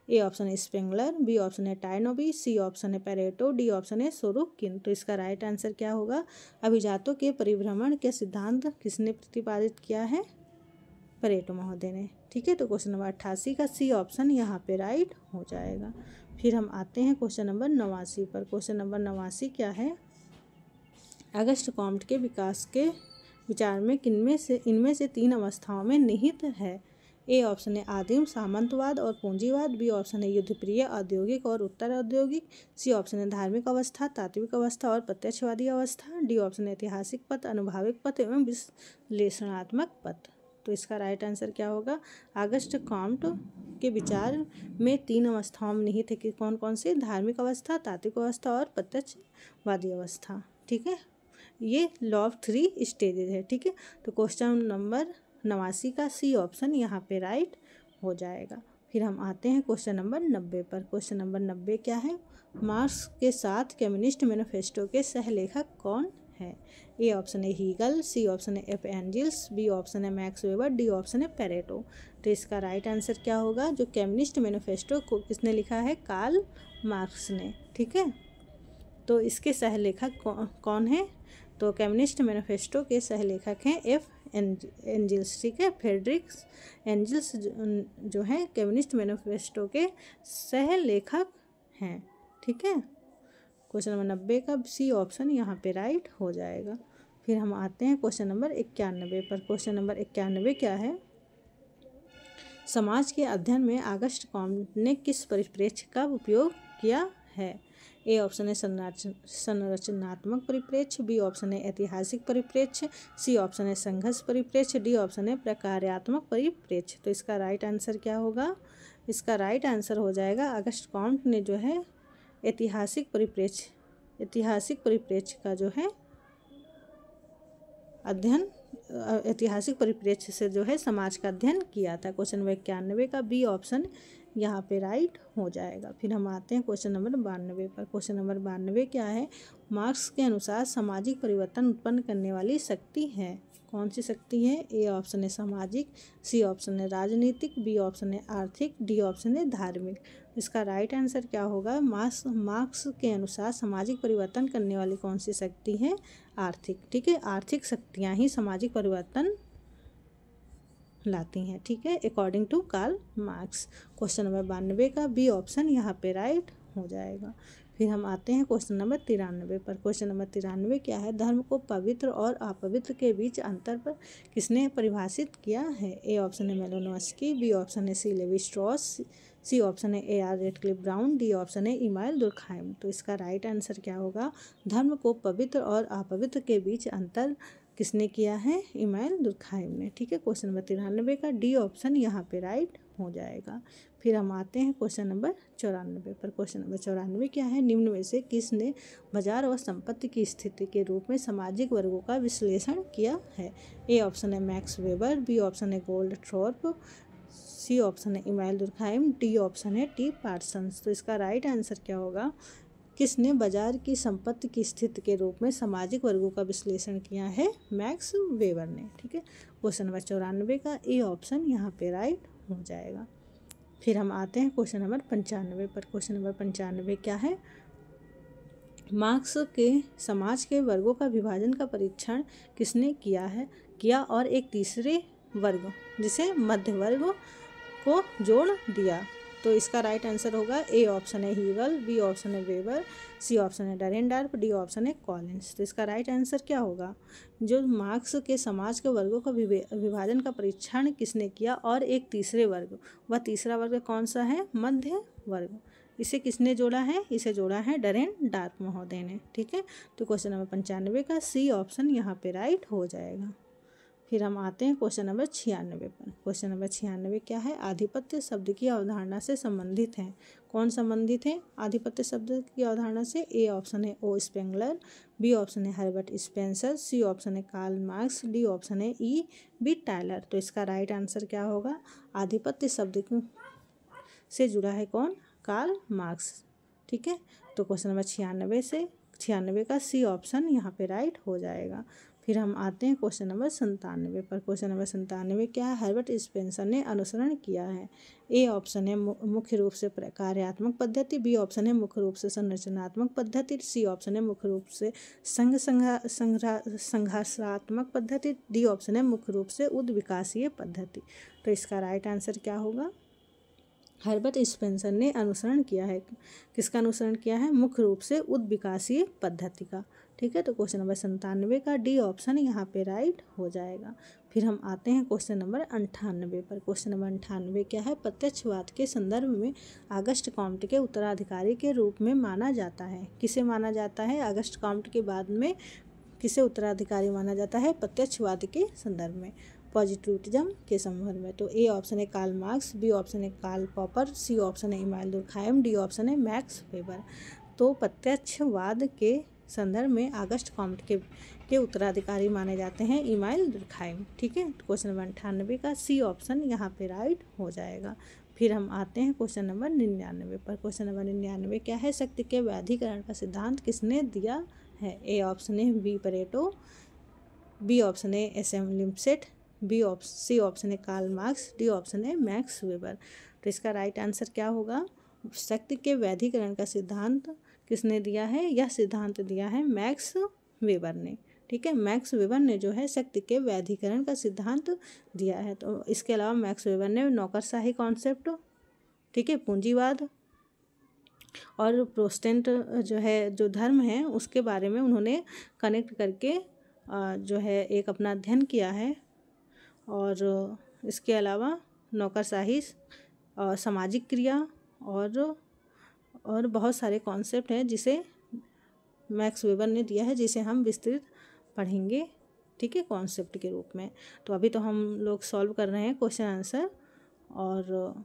ए ऑप्शन है स्पेंगलर, बी ऑप्शन है टाइनोबी, सी ऑप्शन है पेरेटो, डी ऑप्शन है सोरोकिन। तो इसका राइट आंसर क्या होगा, अभिजातों के परिभ्रमण के सिद्धांत किसने प्रतिपादित किया है, पेरेटो महोदय ने। ठीक है, तो क्वेश्चन नंबर 88 का सी ऑप्शन यहाँ पे राइट हो जाएगा। फिर हम आते हैं क्वेश्चन नंबर 89 पर। क्वेश्चन नंबर 89 क्या है, अगस्ट कॉम्ट के विकास के विचार में इनमें से तीन अवस्थाओं में निहित है। ए ऑप्शन है आदिम सामंतवाद और पूंजीवाद, बी ऑप्शन है युद्धप्रिय औद्योगिक और उत्तर औद्योगिक, सी ऑप्शन है धार्मिक अवस्था, तात्विक अवस्था और प्रत्यक्षवादी अवस्था, डी ऑप्शन है ऐतिहासिक पथ, अनुभाविक पथ एवं विश्लेषणात्मक पथ। तो इसका राइट आंसर क्या होगा, अगस्ट कॉम्ट के विचार में तीन अवस्थाओं में निहित है कि कौन कौन से, धार्मिक अवस्था, तात्विक अवस्था और प्रत्यक्षवादी अवस्था। ठीक है, ये लॉ ऑफ 3 स्टेजेज है। ठीक है, तो क्वेश्चन नंबर 89 का सी ऑप्शन यहाँ पे राइट हो जाएगा। फिर हम आते हैं क्वेश्चन नंबर 90 पर। क्वेश्चन नंबर 90 क्या है, मार्क्स के साथ कम्युनिस्ट मैनिफेस्टो के सहलेखक कौन है। ए ऑप्शन है हीगल, सी ऑप्शन है एफ एंजिल्स, बी ऑप्शन है मैक्स वेबर, डी ऑप्शन है पेरेटो। तो इसका राइट आंसर क्या होगा, जो कम्युनिस्ट मैनिफेस्टो को किसने लिखा है, कार्ल मार्क्स ने। ठीक है, तो इसके सहलेखक कौन है, तो कम्युनिस्ट मैनिफेस्टो के सहलेखक हैं एफ एंजिल्स। ठीक है, फ्रेडरिक एंजिल्स जो है कम्युनिस्ट मैनिफेस्टो के सहलेखक हैं। ठीक है। क्वेश्चन नंबर 90 का सी ऑप्शन यहाँ पे राइट हो जाएगा। फिर हम आते हैं क्वेश्चन नंबर 91 पर। क्वेश्चन नंबर 91 क्या है, समाज के अध्ययन में ऑगस्ट कॉम्टे ने किस परिप्रेक्ष्य का उपयोग किया है। ए ऑप्शन है संरचनात्मक परिप्रेक्ष्य, बी ऑप्शन है ऐतिहासिक परिप्रेक्ष्य, सी ऑप्शन है संघर्ष परिप्रेक्ष्य, डी ऑप्शन है प्रकार्यात्मक परिप्रेक्ष्य। तो इसका राइट आंसर क्या होगा, इसका राइट आंसर हो जाएगा ऑगस्ट कॉम्टे ने जो है ऐतिहासिक परिप्रेक्ष्य का जो है अध्ययन, ऐतिहासिक परिप्रेक्ष्य से जो है समाज का अध्ययन किया था। क्वेश्चन नंबर 91 का बी ऑप्शन यहाँ पे राइट हो जाएगा। फिर हम आते हैं क्वेश्चन नंबर 92 पर। क्वेश्चन नंबर 92 क्या है, मार्क्स के अनुसार सामाजिक परिवर्तन उत्पन्न करने वाली शक्ति है, कौन सी शक्ति है। ए ऑप्शन है सामाजिक, सी ऑप्शन है राजनीतिक, बी ऑप्शन है आर्थिक, डी ऑप्शन है धार्मिक। इसका राइट आंसर क्या होगा, मार्क्स के अनुसार सामाजिक परिवर्तन करने वाली कौन सी शक्ति है, आर्थिक। ठीक है, आर्थिक शक्तियाँ ही सामाजिक परिवर्तन लाती हैं। ठीक है, according to Karl Marx. Question number 92 का बी ऑप्शन यहाँ पे राइट हो जाएगा। फिर हम आते हैं क्वेश्चन नंबर 93 पर। क्वेश्चन नंबर 93 क्या है, धर्म को पवित्र और अपवित्र के बीच अंतर पर किसने परिभाषित किया है। ए ऑप्शन है मेलोनोव्स्की, बी ऑप्शन है C Levi Strauss, C option है A R. Radcliffe Brown, D option है इमाइल दुर्खाइम। तो इसका राइट आंसर क्या होगा, धर्म को पवित्र और अपवित्र के बीच अंतर किसने किया है, इमाइल दुर्खाइम ने। ठीक है, क्वेश्चन नंबर 93 का डी ऑप्शन यहाँ पे राइट हो जाएगा। फिर हम आते हैं क्वेश्चन नंबर 94 पर। क्वेश्चन नंबर 94 क्या है, निम्न में से किसने बाजार और संपत्ति की स्थिति के रूप में सामाजिक वर्गों का विश्लेषण किया है। ए ऑप्शन है मैक्स वेबर, बी ऑप्शन है गोल्डथॉर्प, सी ऑप्शन है इमाइल दुर्खाइम, डी ऑप्शन है टी पार्सन्स। तो इसका राइट आंसर क्या होगा, किसने बाजार की संपत्ति की स्थिति के रूप में सामाजिक वर्गों का विश्लेषण किया है, मैक्स वेबर ने। ठीक है, क्वेश्चन नंबर 94 का ए ऑप्शन यहाँ पे राइट हो जाएगा। फिर हम आते हैं क्वेश्चन नंबर 95 पर। क्वेश्चन नंबर 95 क्या है, मार्क्स के समाज के वर्गों का विभाजन का परीक्षण किसने किया और एक तीसरे वर्ग जिसे मध्य वर्ग को जोड़ दिया। तो इसका राइट आंसर होगा ए ऑप्शन है हीगल, बी ऑप्शन है वेबर, सी ऑप्शन है डरेनडार्फ, डी ऑप्शन है कॉलिंस। तो इसका राइट आंसर क्या होगा, जो मार्क्स के समाज के वर्गों का विभाजन का परीक्षण किसने किया और एक तीसरे वर्ग, वह तीसरा वर्ग कौन सा है, मध्य वर्ग। इसे किसने जोड़ा है, इसे जोड़ा है डरेनडार्फ महोदय ने। ठीक है, तो क्वेश्चन नंबर 95 का सी ऑप्शन यहाँ पे राइट हो जाएगा। फिर हम आते हैं क्वेश्चन नंबर 96 पर। क्वेश्चन नंबर 96 क्या है, आधिपत्य शब्द की अवधारणा से संबंधित है, कौन संबंधित है आधिपत्य शब्द की अवधारणा से। ए ऑप्शन है ओ स्पेंगलर, बी ऑप्शन है हर्बर्ट स्पेंसर, सी ऑप्शन है कार्ल मार्क्स, डी ऑप्शन है ई बी टायलर। तो इसका राइट आंसर क्या होगा, आधिपत्य शब्द से जुड़ा है कौन, कार्ल मार्क्स। ठीक है, तो क्वेश्चन नंबर 96 का सी ऑप्शन यहाँ पे राइट हो जाएगा। फिर हम आते हैं क्वेश्चन नंबर 97 पर। क्वेश्चन नंबर 97 क्या है, हर्बर्ट स्पेंसर ने अनुसरण किया है। ए ऑप्शन है मुख्य रूप से कार्यात्मक पद्धति, बी ऑप्शन है मुख्य रूप से संरचनात्मक पद्धति, सी ऑप्शन है मुख्य रूप से संघर्षात्मक पद्धति, डी ऑप्शन है मुख्य रूप से उद्विकासीय पद्धति। तो इसका राइट आंसर क्या होगा, हर्बर्ट स्पेंसर ने अनुसरण किया है, किसका अनुसरण किया है, मुख्य रूप से उद्विकासीय पद्धति का। ठीक है, तो क्वेश्चन नंबर 97 का डी ऑप्शन यहाँ पे राइट हो जाएगा। फिर हम आते हैं क्वेश्चन नंबर 98 पर। क्वेश्चन नंबर 98 क्या है, प्रत्यक्षवाद के संदर्भ में ऑगस्ट कॉम्टे के उत्तराधिकारी के रूप में माना जाता है, किसे माना जाता है, ऑगस्ट कॉम्टे के बाद में किसे उत्तराधिकारी माना जाता है, प्रत्यक्षवाद के संदर्भ में, पॉजिटिविज्म के संदर्भ में। तो ए ऑप्शन है कार्ल मार्क्स, बी ऑप्शन है कार्ल पॉपर, सी ऑप्शन है इमाइल दुर्खाइम, डी ऑप्शन है मैक्स वेबर। तो प्रत्यक्षवाद के संदर्भ में ऑगस्ट कॉम्टे के उत्तराधिकारी माने जाते हैं इमाइल दुर्खाइम। ठीक है, क्वेश्चन नंबर 98 का सी ऑप्शन यहाँ पे राइट हो जाएगा। फिर हम आते हैं क्वेश्चन नंबर 99 पर। क्वेश्चन नंबर 99 क्या है, शक्ति के वैधिकरण का सिद्धांत किसने दिया है। ए ऑप्शन है बी परेटो, बी ऑप्शन है एस.एम. लिम्सेट, सी ऑप्शन है कार्ल मार्क्स, डी ऑप्शन है मैक्स वेबर। तो इसका राइट आंसर क्या होगा, शक्ति के वैधिकरण का सिद्धांत किसने दिया है, यह सिद्धांत दिया है मैक्स वेबर ने। ठीक है, मैक्स वेबर ने जो है शक्ति के वैधिकरण का सिद्धांत दिया है। तो इसके अलावा मैक्स वेबर ने नौकरशाही कॉन्सेप्ट, ठीक है, पूंजीवाद और प्रोटेस्टेंट जो है जो धर्म है उसके बारे में उन्होंने कनेक्ट करके जो है एक अपना अध्ययन किया है। और इसके अलावा नौकरशाही, सामाजिक क्रिया और बहुत सारे कॉन्सेप्ट हैं जिसे मैक्स वेबर ने दिया है, जिसे हम विस्तृत पढ़ेंगे, ठीक है, कॉन्सेप्ट के रूप में। तो अभी तो हम लोग सॉल्व कर रहे हैं क्वेश्चन आंसर। और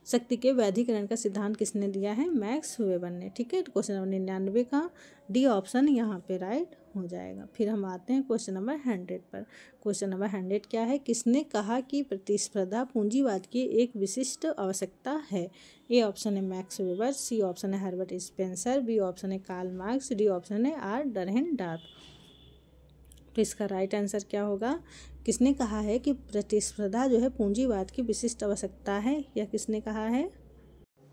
शक्ति के वैधीकरण का सिद्धांत किसने दिया है? मैक्स वेबर ने, ठीक है। तो क्वेश्चन नंबर 99 का डी ऑप्शन यहाँ पे राइट हो जाएगा। फिर हम आते हैं क्वेश्चन नंबर 100 पर। क्वेश्चन नंबर 100 क्या है? किसने कहा कि प्रतिस्पर्धा पूंजीवाद की एक विशिष्ट आवश्यकता है? ए ऑप्शन है मैक्स वेबर, सी ऑप्शन है हर्बर्ट स्पेंसर, बी ऑप्शन है कार्ल मार्क्स, डी ऑप्शन है आर डरहेन डार्फ। तो इसका राइट आंसर क्या होगा? किसने कहा है कि प्रतिस्पर्धा जो है पूंजीवाद की विशिष्ट आवश्यकता है? यह किसने कहा है?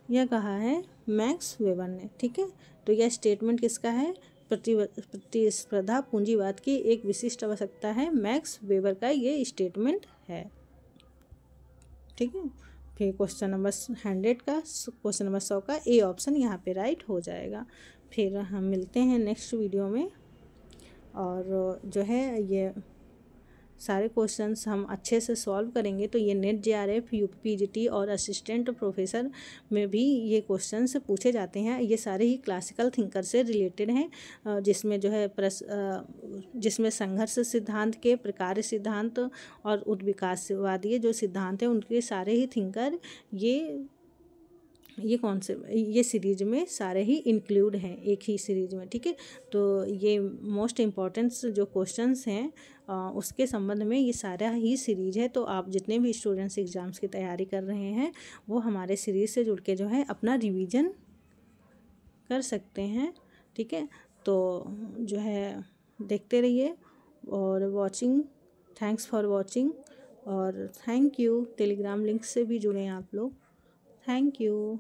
यह कहा है मैक्स वेबर ने, ठीक है। तो यह स्टेटमेंट किसका है? प्रतिस्पर्धा पूंजीवाद की एक विशिष्ट आवश्यकता है, मैक्स वेबर का ये स्टेटमेंट है, ठीक है। फिर क्वेश्चन नंबर 100 का, क्वेश्चन नंबर 100 का ए ऑप्शन यहाँ पे राइट हो जाएगा। फिर हम मिलते हैं नेक्स्ट वीडियो में। और जो है ये सारे क्वेश्चंस हम अच्छे से सॉल्व करेंगे। तो ये नेट जेआरएफ, यूपीपीजीटी और असिस्टेंट प्रोफेसर में भी ये क्वेश्चंस पूछे जाते हैं। ये सारे ही क्लासिकल थिंकर से रिलेटेड हैं, जिसमें जो है जिसमें संघर्ष सिद्धांत के प्रकार सिद्धांत और उद्विकासवादी जो सिद्धांत हैं उनके सारे ही थिंकर ये कौन से ये सीरीज में सारे ही इंक्लूड हैं एक ही सीरीज में, ठीक है। तो ये मोस्ट इम्पॉर्टेंट जो क्वेश्चंस हैं उसके संबंध में ये सारा ही सीरीज है। तो आप जितने भी स्टूडेंट्स एग्ज़ाम्स की तैयारी कर रहे हैं वो हमारे सीरीज से जुड़ के जो है अपना रिवीजन कर सकते हैं, ठीक है। तो जो है देखते रहिए और थैंक्स फॉर वॉचिंग। और थैंक यू। टेलीग्राम लिंक से भी जुड़ें आप लोग। Thank you.